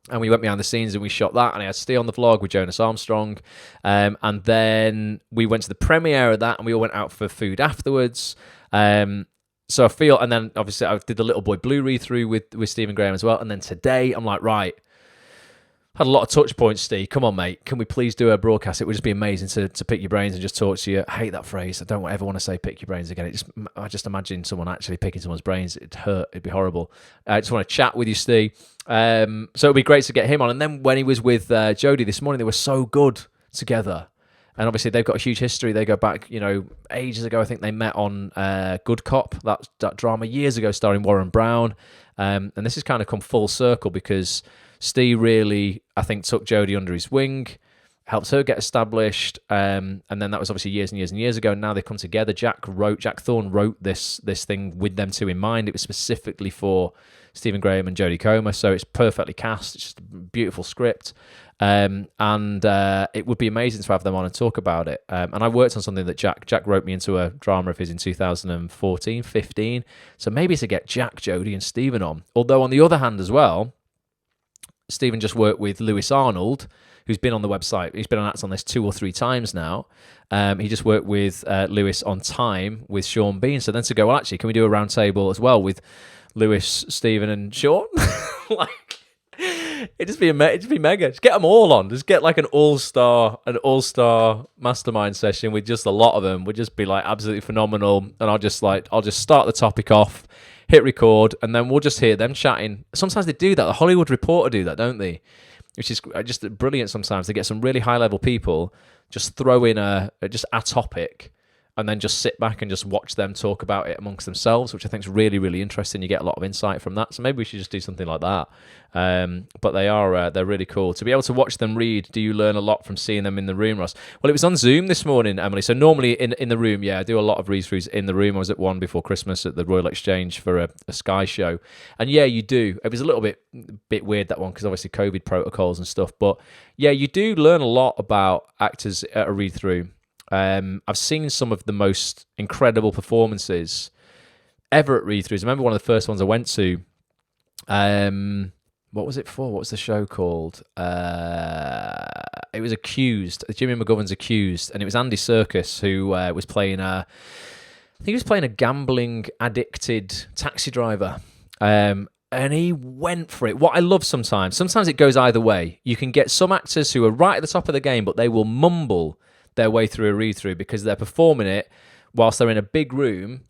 And we went behind the scenes and we shot that. And I had Steve on the vlog with Jonas Armstrong. And then we went to the premiere of that and we all went out for food afterwards. So I feel, and then obviously I did the Little Boy Blue read-through with Stephen Graham as well. And then today I'm like, right, had a lot of touch points, Steve. Come on, mate. Can we please do a broadcast? It would just be amazing to pick your brains and just talk to you. I hate that phrase. I don't ever want to say pick your brains again. I just imagine someone actually picking someone's brains. It'd hurt. It'd be horrible. I just want to chat with you, Steve. So it'd be great to get him on. And then when he was with Jodie this morning, they were so good together. And obviously they've got a huge history. They go back, ages ago. I think they met on Good Cop, that drama years ago starring Warren Brown. And this has kind of come full circle because Steve really, I think, took Jodie under his wing, helped her get established, and then that was obviously years and years and years ago. And now they come together. Jack Thorne wrote this thing with them two in mind. It was specifically for Stephen Graham and Jodie Comer, so it's perfectly cast. It's just a beautiful script, and it would be amazing to have them on and talk about it. And I worked on something that Jack wrote me into a drama of his in 2014, 15. So maybe to get Jack, Jodie, and Stephen on. Although on the other hand as well, Stephen just worked with Lewis Arnold, who's been on the website. He's been on Acts on this 2 or 3 times now. He just worked with Lewis on Time with Sean Bean. So then to go, well, actually, can we do a round table as well with Lewis, Stephen, and Sean? Like, it'd just be mega. Just get them all on. Just get like an all-star mastermind session with just a lot of them. Would just be like absolutely phenomenal. And I'll just start the topic off, hit record, and then we'll just hear them chatting. Sometimes they do that. The Hollywood Reporter do that, don't they? Which is just brilliant sometimes. They get some really high-level people, just throw in just a topic, and then just sit back and just watch them talk about it amongst themselves, which I think is really, really interesting. You get a lot of insight from that. So maybe we should just do something like that. But they're really cool. To be able to watch them read, do you learn a lot from seeing them in the room, Ross? Well, it was on Zoom this morning, Emily. So normally in the room, I do a lot of read-throughs in the room. I was at one before Christmas at the Royal Exchange for a Sky show. And you do. It was a little bit weird, that one, because obviously COVID protocols and stuff. But you do learn a lot about actors at a read-through. I've seen some of the most incredible performances ever at read-throughs. I remember one of the first ones I went to. What was it for? What was the show called? It was Accused. Jimmy McGovern's Accused, and it was Andy Serkis who was playing I think he was playing a gambling addicted taxi driver. And he went for it. What I love sometimes it goes either way. You can get some actors who are right at the top of the game, but they will mumble their way through a read-through because they're performing it whilst they're in a big room,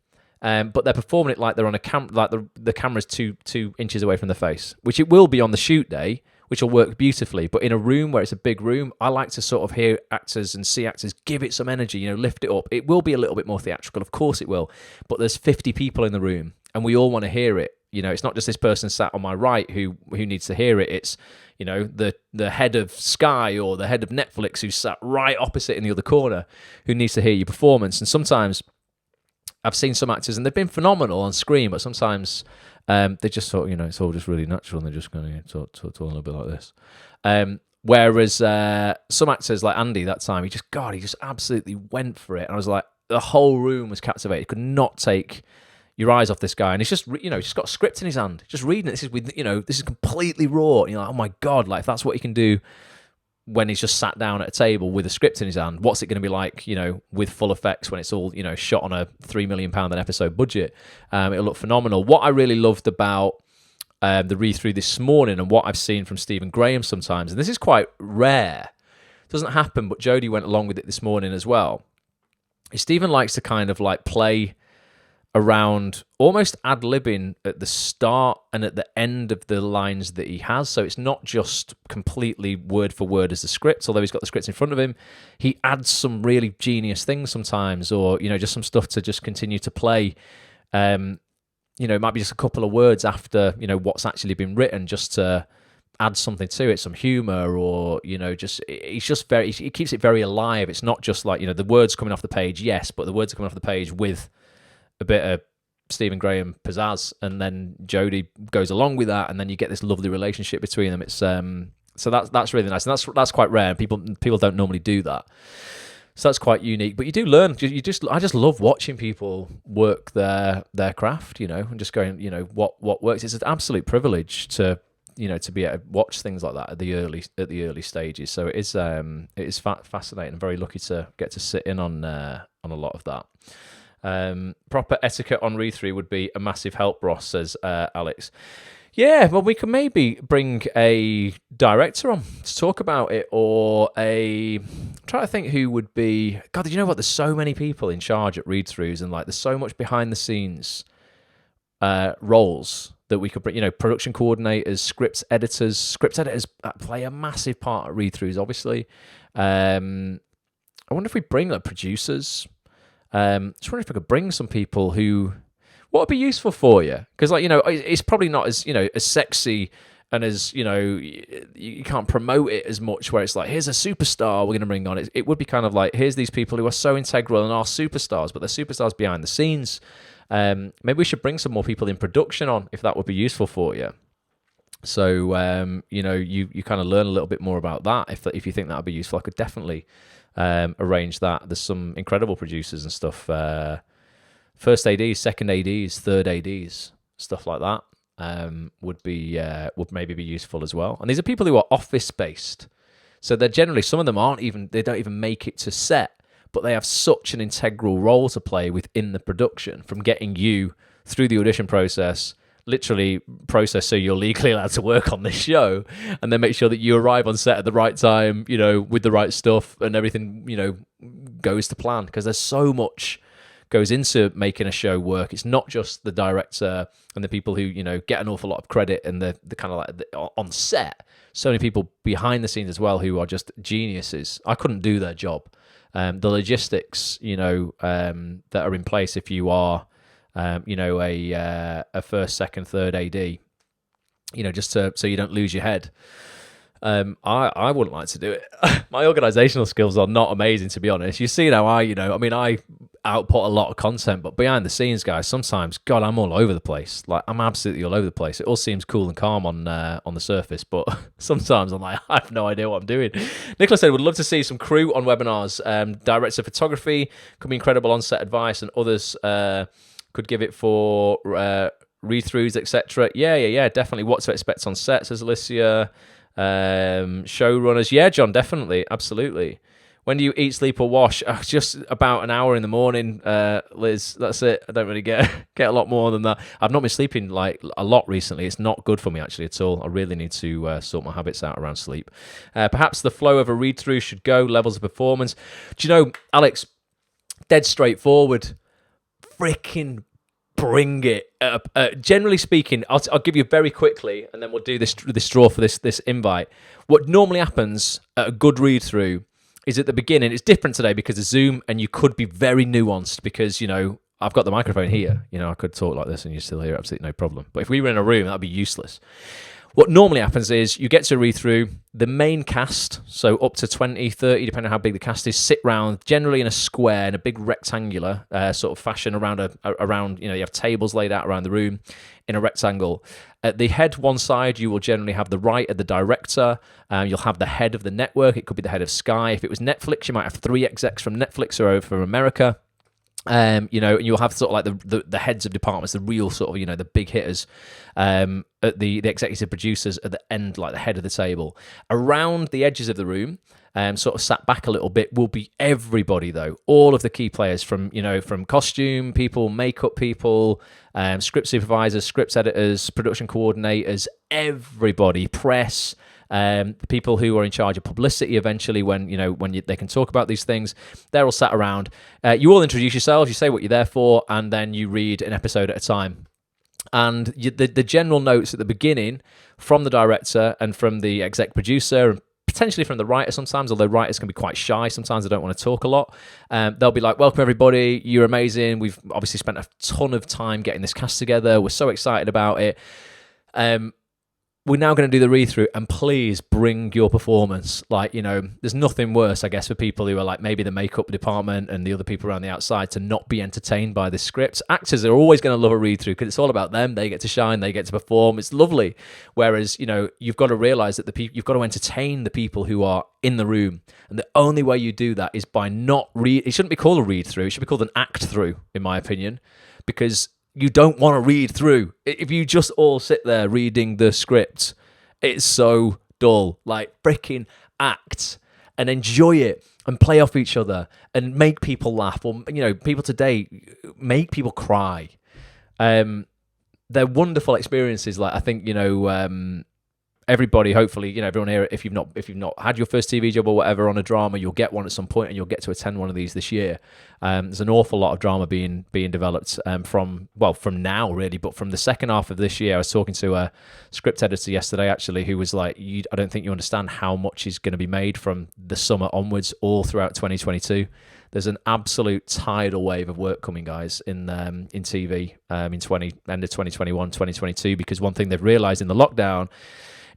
but they're performing it like they're on a like the camera's two inches away from the face, which it will be on the shoot day, which will work beautifully. But in a room where it's a big room, I like to sort of hear actors and see actors give it some energy, lift it up. It will be a little bit more theatrical, of course it will, but there's 50 people in the room and we all want to hear it. It's not just this person sat on my right who needs to hear it. It's, the head of Sky or the head of Netflix who sat right opposite in the other corner who needs to hear your performance. And sometimes I've seen some actors and they've been phenomenal on screen, but sometimes they just thought, it's all just really natural and they're just going to talk a little bit like this. Whereas some actors like Andy that time, he just absolutely went for it. And I was like, the whole room was captivated. Could not take your eyes off this guy, and he's just, he's just got a script in his hand, just reading it. This is with, this is completely raw. And you're like, oh my God, like if that's what he can do when he's just sat down at a table with a script in his hand, what's it going to be like, with full effects when it's all, shot on a £3 million an episode budget? It'll look phenomenal. What I really loved about the read-through this morning and what I've seen from Stephen Graham sometimes, and this is quite rare, it doesn't happen, but Jodie went along with it this morning as well, is Stephen likes to kind of like play around almost ad-libbing at the start and at the end of the lines that he has. So it's not just completely word for word as the script, although he's got the scripts in front of him. He adds some really genius things sometimes, or, just some stuff to just continue to play. It might be just a couple of words after, what's actually been written, just to add something to it, some humor, or, he keeps it very alive. It's not just like, the words coming off the page, yes, but the words are coming off the page with a bit of Stephen Graham pizzazz, and then Jodie goes along with that, and then you get this lovely relationship between them. It's so that's really nice, and that's quite rare. People don't normally do that, so that's quite unique. But you do learn. I just love watching people work their craft, and just going, what works. It's an absolute privilege to to be able to watch things like that at the early stages. So it is fascinating. I'm very lucky to get to sit in on a lot of that. Proper etiquette on read-through would be a massive help, Ross, says Alex. Yeah, well, we could maybe bring a director on to talk about it, or try to think who would be. God, did you know what? There's so many people in charge at read-throughs, and like there's so much behind the scenes roles that we could bring. Production coordinators, script editors. Script editors play a massive part at read-throughs, obviously. I wonder if we bring producers. Just wondering if I could bring some people who, what would be useful for you? Because it's probably not as as sexy and as you know, you can't promote it as much where it's like, here's a superstar we're going to bring on. It would be kind of like, here's these people who are so integral and are superstars, but they're superstars behind the scenes. Maybe we should bring some more people in production on, if that would be useful for you. So you know, you kind of learn a little bit more about that. If you think that would be useful, I could definitely arrange that. There's some incredible producers and stuff, first ADs, second ADs, third ADs, stuff like that. Would maybe be useful as well. And these are people who are office based, so they're generally, some of them they don't even make it to set, but they have such an integral role to play within the production, from getting you through the audition process, literally process so you're legally allowed to work on this show, and then make sure that you arrive on set at the right time, you know, with the right stuff, and everything, you know, goes to plan, because there's so much goes into making a show work. It's not just the director and the people who, you know, get an awful lot of credit and the kind of like on set. So many people behind the scenes as well who are just geniuses. I couldn't do their job. The logistics, you know, that are in place if you are, you know, a first, second, third AD, you know, just so you don't lose your head. I wouldn't like to do it. My organizational skills are not amazing, to be honest. You see how I output a lot of content, but behind the scenes, guys, sometimes, God, I'm all over the place. Like, I'm absolutely all over the place. It all seems cool and calm on the surface, but sometimes I'm like, I have no idea what I'm doing. Nicholas said, would love to see some crew on webinars. Director of photography could be incredible on-set advice, and others could give it for read-throughs, etc. Yeah, definitely. What to expect on set, says Alicia. Showrunners, yeah, John, definitely, absolutely. When do you eat, sleep, or wash? Just about an hour in the morning, Liz. That's it. I don't really get a lot more than that. I've not been sleeping like a lot recently. It's not good for me actually at all. I really need to sort my habits out around sleep. Perhaps the flow of a read through should go, levels of performance. Do you know, Alex? Dead straightforward. Freaking bring it. Generally speaking, I'll give you very quickly, and then we'll do this draw for this invite. What normally happens at a good read through is at the beginning. It's different today because of Zoom, and you could be very nuanced because, you know, I've got the microphone here. You know, I could talk like this and you still hear absolutely no problem. But if we were in a room, that'd be useless. What normally happens is you get to read through, the main cast, so up to 20, 30, depending on how big the cast is, sit round, generally in a square, in a big rectangular sort of fashion around, you know, you have tables laid out around the room in a rectangle. At the head one side, you will generally have the right of the director. You'll have the head of the network. It could be the head of Sky. If it was Netflix, you might have 3 execs from Netflix or over from America. You know, and you'll have sort of like the heads of departments, the real sort of, you know, the big hitters, at the executive producers at the end, like the head of the table. Around the edges of the room, sort of sat back a little bit, will be everybody though, all of the key players from costume people, makeup people, script supervisors, script editors, production coordinators, everybody, press. People who are in charge of publicity eventually when they can talk about these things, they're all sat around. You all introduce yourselves, you say what you're there for, and then you read an episode at a time. And the general notes at the beginning from the director and from the exec producer, and potentially from the writer sometimes, although writers can be quite shy. Sometimes they don't want to talk a lot. They'll be like, welcome everybody, you're amazing. We've obviously spent a ton of time getting this cast together. We're so excited about it. We're now going to do the read-through, and please bring your performance. Like, you know, there's nothing worse, I guess, for people who are like maybe the makeup department and the other people around the outside to not be entertained by the script. Actors are always going to love a read-through because it's all about them. They get to shine, they get to perform. It's lovely. Whereas, you know, you've got to realize that you've got to entertain the people who are in the room. And the only way you do that is by not it shouldn't be called a read-through. It should be called an act-through, in my opinion, because you don't want to read through. If you just all sit there reading the script, it's so dull. Like, freaking act and enjoy it and play off each other and make people laugh. Or, you know, people today make people cry. They're wonderful experiences. Like, I think, you know, everybody, hopefully, you know, everyone here, if you've not had your first TV job or whatever on a drama, you'll get one at some point, and you'll get to attend one of these this year. There's an awful lot of drama being developed from now really, but from the second half of this year. I was talking to a script editor yesterday actually, who was like, I don't think you understand how much is going to be made from the summer onwards all throughout 2022. There's an absolute tidal wave of work coming, guys, in TV end of 2021, 2022, because one thing they've realized in the lockdown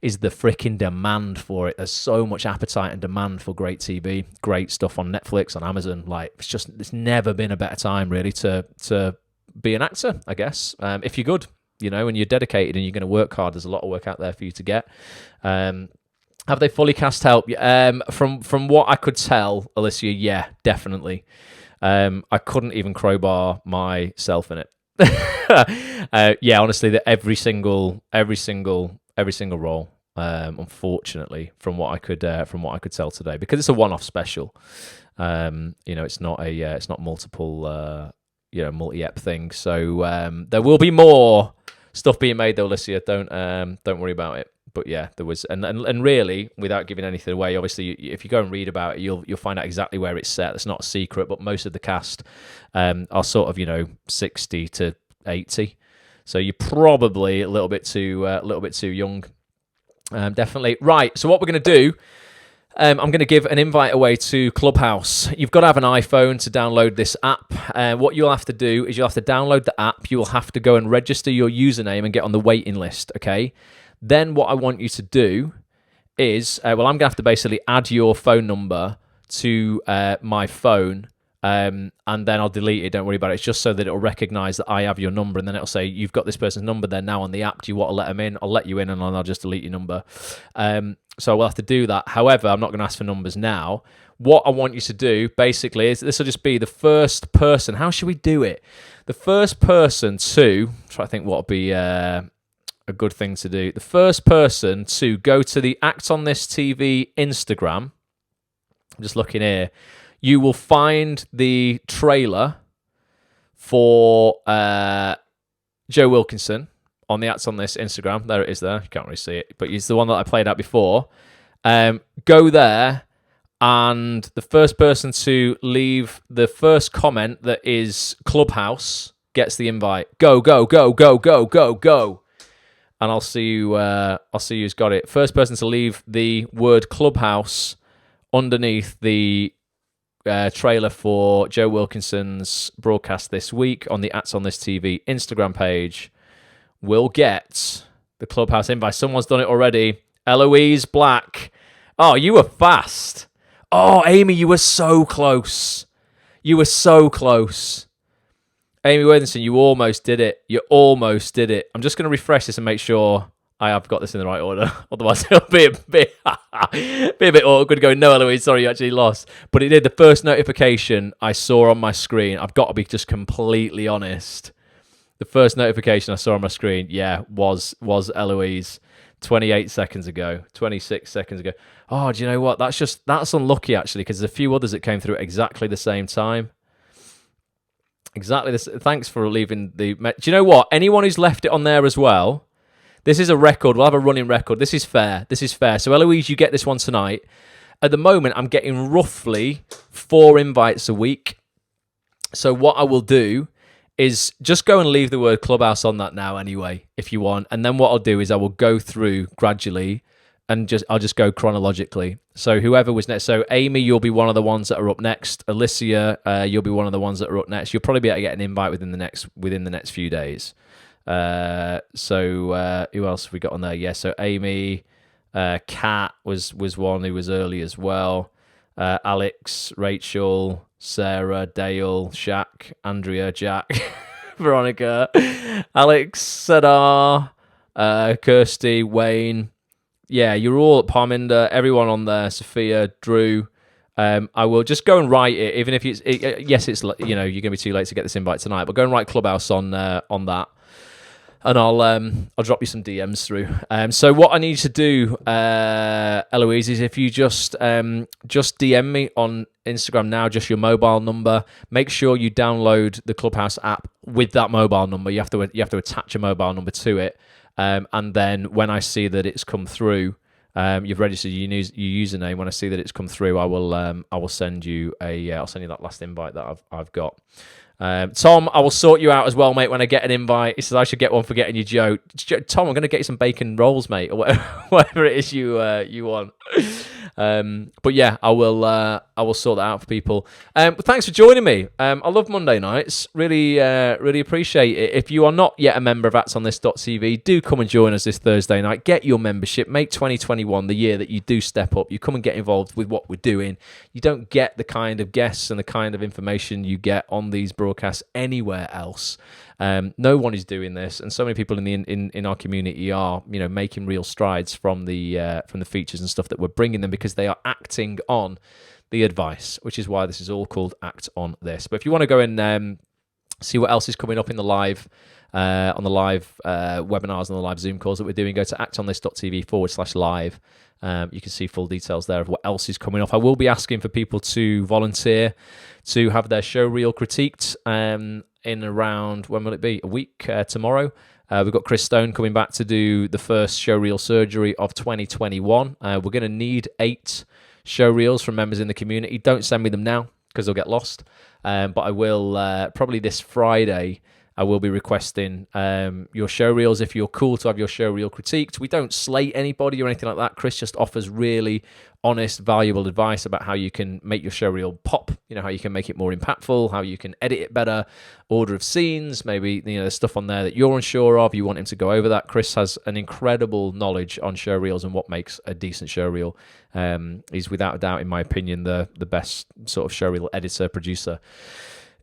is the freaking demand for it. There's so much appetite and demand for great TV, great stuff on Netflix, on Amazon. Like, it's never been a better time really to be an actor, I guess. If you're good, you know, and you're dedicated and you're going to work hard, there's a lot of work out there for you to get. Have they fully cast help? From what I could tell, Alicia, yeah, definitely. I couldn't even crowbar myself in it. Yeah, honestly, that every single role. Unfortunately, from what I could tell today, because it's a one-off special. You know, it's not multiple, multi-ep thing. So there will be more stuff being made, though, Alicia. Don't worry about it. But yeah, there was, and really, without giving anything away, obviously, if you go and read about it, you'll find out exactly where it's set. It's not a secret, but most of the cast are sort of 60 to 80, so you're probably a little bit too young, definitely. Right. So what we're going to do, I'm going to give an invite away to Clubhouse. You've got to have an iPhone to download this app. What you'll have to do is you'll have to download the app. You will have to go and register your username and get on the waiting list. Okay. Then what I want you to do is, I'm going to have to basically add your phone number to my phone, and then I'll delete it. Don't worry about it. It's just so that it'll recognize that I have your number, and then it'll say, you've got this person's number there now on the app. Do you want to let them in? I'll let you in, and then I'll just delete your number. So we'll have to do that. However, I'm not going to ask for numbers now. What I want you to do, basically, is this will just be the first person. How should we do it? The first person to, try to think what would be a good thing to do. The first person to go to the Act on This TV Instagram, I'm just looking here, you will find the trailer for Joe Wilkinson on the Act on This Instagram. There it is there. You can't really see it, but it's the one that I played out before. Go there, and the first person to leave the first comment that is Clubhouse gets the invite. Go, go, go, go, go, go, go. And I'll see you. I'll see who's got it. First person to leave the word Clubhouse underneath the trailer for Joe Wilkinson's broadcast this week on the Ads on This TV Instagram page will get the Clubhouse invite. Someone's done it already. Eloise Black. Oh, you were fast. Oh, Amy, you were so close. You were so close. Amy Worthington, you almost did it. You almost did it. I'm just going to refresh this and make sure I have got this in the right order. Otherwise, it'll be a bit awkward going, no, Eloise, sorry, you actually lost. But it did. The first notification I saw on my screen, I've got to be just completely honest. The first notification I saw on my screen, was Eloise 28 seconds ago, 26 seconds ago. Oh, do you know what? That's unlucky, actually, because there's a few others that came through at exactly the same time. Exactly this. Thanks for leaving the... Do you know what? Anyone who's left it on there as well, this is a record. We'll have a running record. This is fair. This is fair. So, Eloise, you get this one tonight. At the moment, I'm getting roughly 4 invites a week. So what I will do is just go and leave the word Clubhouse on that now anyway, if you want. And then what I'll do is I will go through gradually and I'll just go chronologically. So whoever was next. So Amy, you'll be one of the ones that are up next. Alicia, you'll be one of the ones that are up next. You'll probably be able to get an invite within the next few days. So who else have we got on there? Yeah, so Amy, Kat was one who was early as well. Alex, Rachel, Sarah, Dale, Shaq, Andrea, Jack, Veronica, Alex, Sadar, Kirsty, Wayne. Yeah, you're all at Parminder, everyone on there, Sophia, Drew. I will just go and write it, even if yes, it's you're going to be too late to get this invite tonight, but go and write Clubhouse on that, and I'll drop you some DMs through. So what I need to do, Eloise, is if you just DM me on Instagram now, just your mobile number. Make sure you download the Clubhouse app with that mobile number. You have to attach a mobile number to it. And then when I see that it's come through, you've registered your username. When I see that it's come through, I will send you I'll send you that last invite that I've got. Tom, I will sort you out as well, mate. When I get an invite, he says I should get one for getting you Joe. Tom, I'm going to get you some bacon rolls, mate, or whatever it is you want. But yeah, I will sort that out for people. But thanks for joining me. I love Monday nights. Really appreciate it. If you are not yet a member of actonthis.tv, do come and join us this Thursday night. Get your membership. Make 2021 the year that you do step up. You come and get involved with what we're doing. You don't get the kind of guests and the kind of information you get on these broadcasts anywhere else. No one is doing this, and so many people in our community are, making real strides from the features and stuff that we're bringing them, because they are acting on the advice, which is why this is all called Act on This. But if you want to go and see what else is coming up in the live webinars and the live Zoom calls that we're doing, go to actonthis.tv/live. You can see full details there of what else is coming up. I will be asking for people to volunteer to have their show reel critiqued in around, when will it be? A week tomorrow. We've got Chris Stone coming back to do the first show reel surgery of 2021. We're going to need 8 show reels from members in the community. Don't send me them now because they'll get lost. But I will, probably this Friday, I will be requesting your show reels if you're cool to have your show reel critiqued. We don't slate anybody or anything like that. Chris just offers really honest, valuable advice about how you can make your show reel pop, how you can make it more impactful, how you can edit it better, order of scenes, maybe there's stuff on there that you're unsure of, you want him to go over that. Chris has an incredible knowledge on show reels and what makes a decent show reel. He's without a doubt, in my opinion, the best sort of show reel editor, producer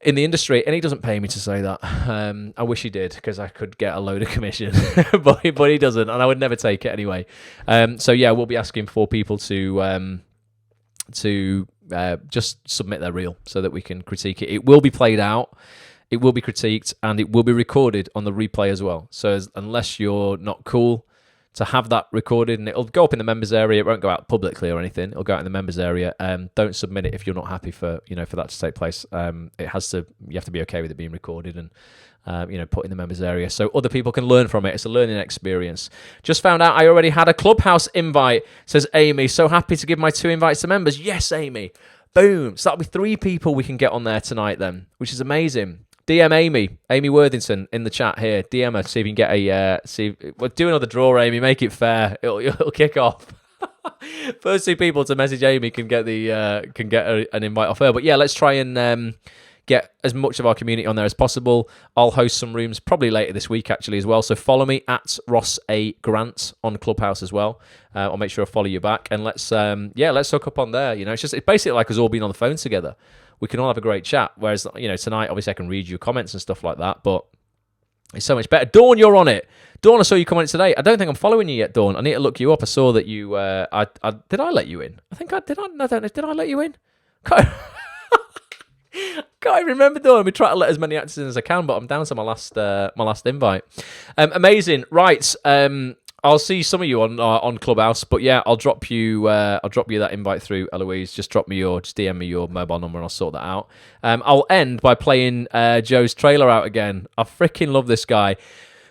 in the industry, and he doesn't pay me to say that. I wish he did, because I could get a load of commission, but he doesn't, and I would never take it anyway. So yeah, we'll be asking for people to just submit their reel so that we can critique it. It will be played out, it will be critiqued, and it will be recorded on the replay as well. So unless you're not cool to have that recorded, and it'll go up in the members area. It won't go out publicly or anything. It'll go out in the members area. Don't submit it if you're not happy for that to take place. You have to be okay with it being recorded and put in the members area so other people can learn from it. It's a learning experience. Just found out I already had a Clubhouse invite, says Amy. So happy to give my 2 invites to members. Yes, Amy. Boom. So that'll be 3 people we can get on there tonight then, which is amazing. DM Amy Worthington in the chat here. DM her, see if you can get we'll do another draw, Amy. Make it fair. It'll kick off. First 2 people to message Amy can get an invite off her. But yeah, let's try and get as much of our community on there as possible. I'll host some rooms probably later this week actually as well. So follow me at Ross A Grant on Clubhouse as well. I'll make sure I follow you back, and let's hook up on there. It's basically like us all being on the phone together. We can all have a great chat. Whereas, tonight, obviously, I can read your comments and stuff like that, but it's so much better. Dawn, you're on it. Dawn, I saw you comment today. I don't think I'm following you yet, Dawn. I need to look you up. I saw that you. Did I let you in? I think I did. I don't know. Did I let you in? Can't even remember, Dawn. We try to let as many actors in as I can, but I'm down to my last invite. Amazing. Right. I'll see some of you on Clubhouse, but yeah, I'll drop you that invite through, Eloise. Just DM me your mobile number and I'll sort that out. I'll end by playing Joe's trailer out again. I freaking love this guy.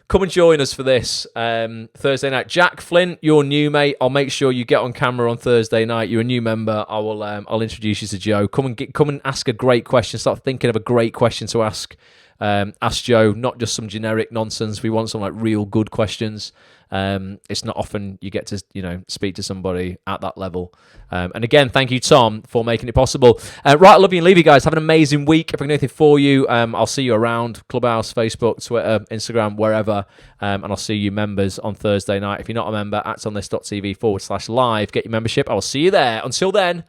Come and join us for this Thursday night. Jack Flint, you're new, mate. I'll make sure you get on camera on Thursday night. You're a new member. I'll introduce you to Joe. Come and ask a great question. Start thinking of a great question to ask. Ask Joe, not just some generic nonsense. We want some real good questions. It's not often you get to speak to somebody at that level. And again, thank you, Tom, for making it possible. Right, I love you and leave you guys. Have an amazing week. If I can do anything for you, I'll see you around Clubhouse, Facebook, Twitter, Instagram, wherever. And I'll see you members on Thursday night. If you're not a member, actonthis.tv/live. Get your membership. I will see you there. Until then,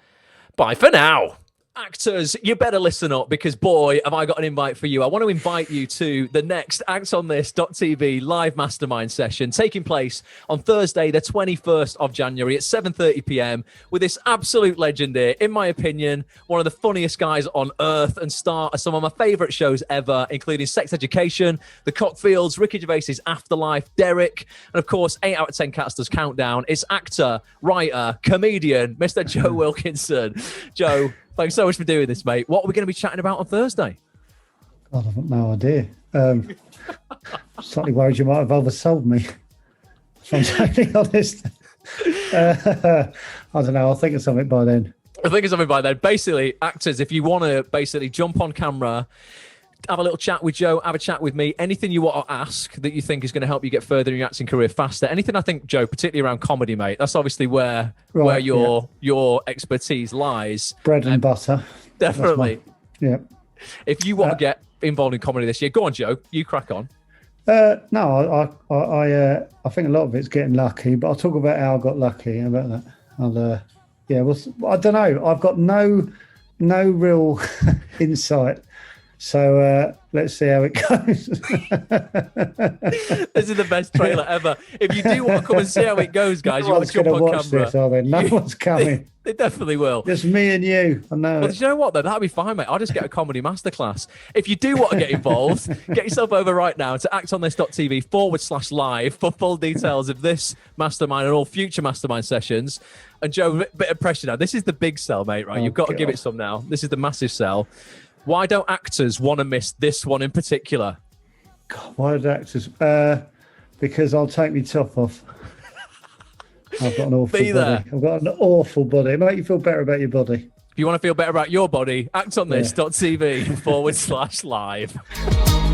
bye for now. Actors, you better listen up, because boy, have I got an invite for you. I want to invite you to the next actonthis.tv live mastermind session taking place on Thursday, the 21st of January at 7:30 p.m. with this absolute legend here, in my opinion, one of the funniest guys on earth, and star of some of my favorite shows ever, including Sex Education, The Cockfields, Ricky Gervais's Afterlife, Derek, and of course, 8 out of 10 Casters Countdown. It's actor, writer, comedian, Mr. Joe Wilkinson. Joe, thanks so much for doing this, mate. What are we going to be chatting about on Thursday? God, I've got no idea. Slightly worried you might have oversold me, if I'm totally honest. I don't know. I'll think of something by then. Basically, actors, if you want to basically jump on camera, have a little chat with Joe, have a chat with me. Anything you want to ask that you think is going to help you get further in your acting career faster. Anything, I think, Joe, particularly around comedy, mate. That's obviously where your expertise lies. Bread and butter. Definitely. Yeah. If you want to get involved in comedy this year, go on, Joe. You crack on. No, I think a lot of it's getting lucky, but I'll talk about how I got lucky. How about that? I don't know. I've got no real insight. So let's see how it goes. This is the best trailer ever. If you do want to come and see how it goes, guys, you want to jump on watch camera. This, are they? No one's coming. They definitely will. Just me and you. I know. Well, do you know what, though? That'll be fine, mate. I'll just get a comedy masterclass. If you do want to get involved, get yourself over right now to actonthis.tv/live for full details of this mastermind and all future mastermind sessions. And Joe, a bit of pressure now. This is the big sell, mate, right? You've got to give it some now. This is the massive sell. Why don't actors want to miss this one in particular? God, why do actors? Because I'll take my top off. I've got an awful body. I've got an awful body. It make you feel better about your body. If you want to feel better about your body, actonthis.tv/live.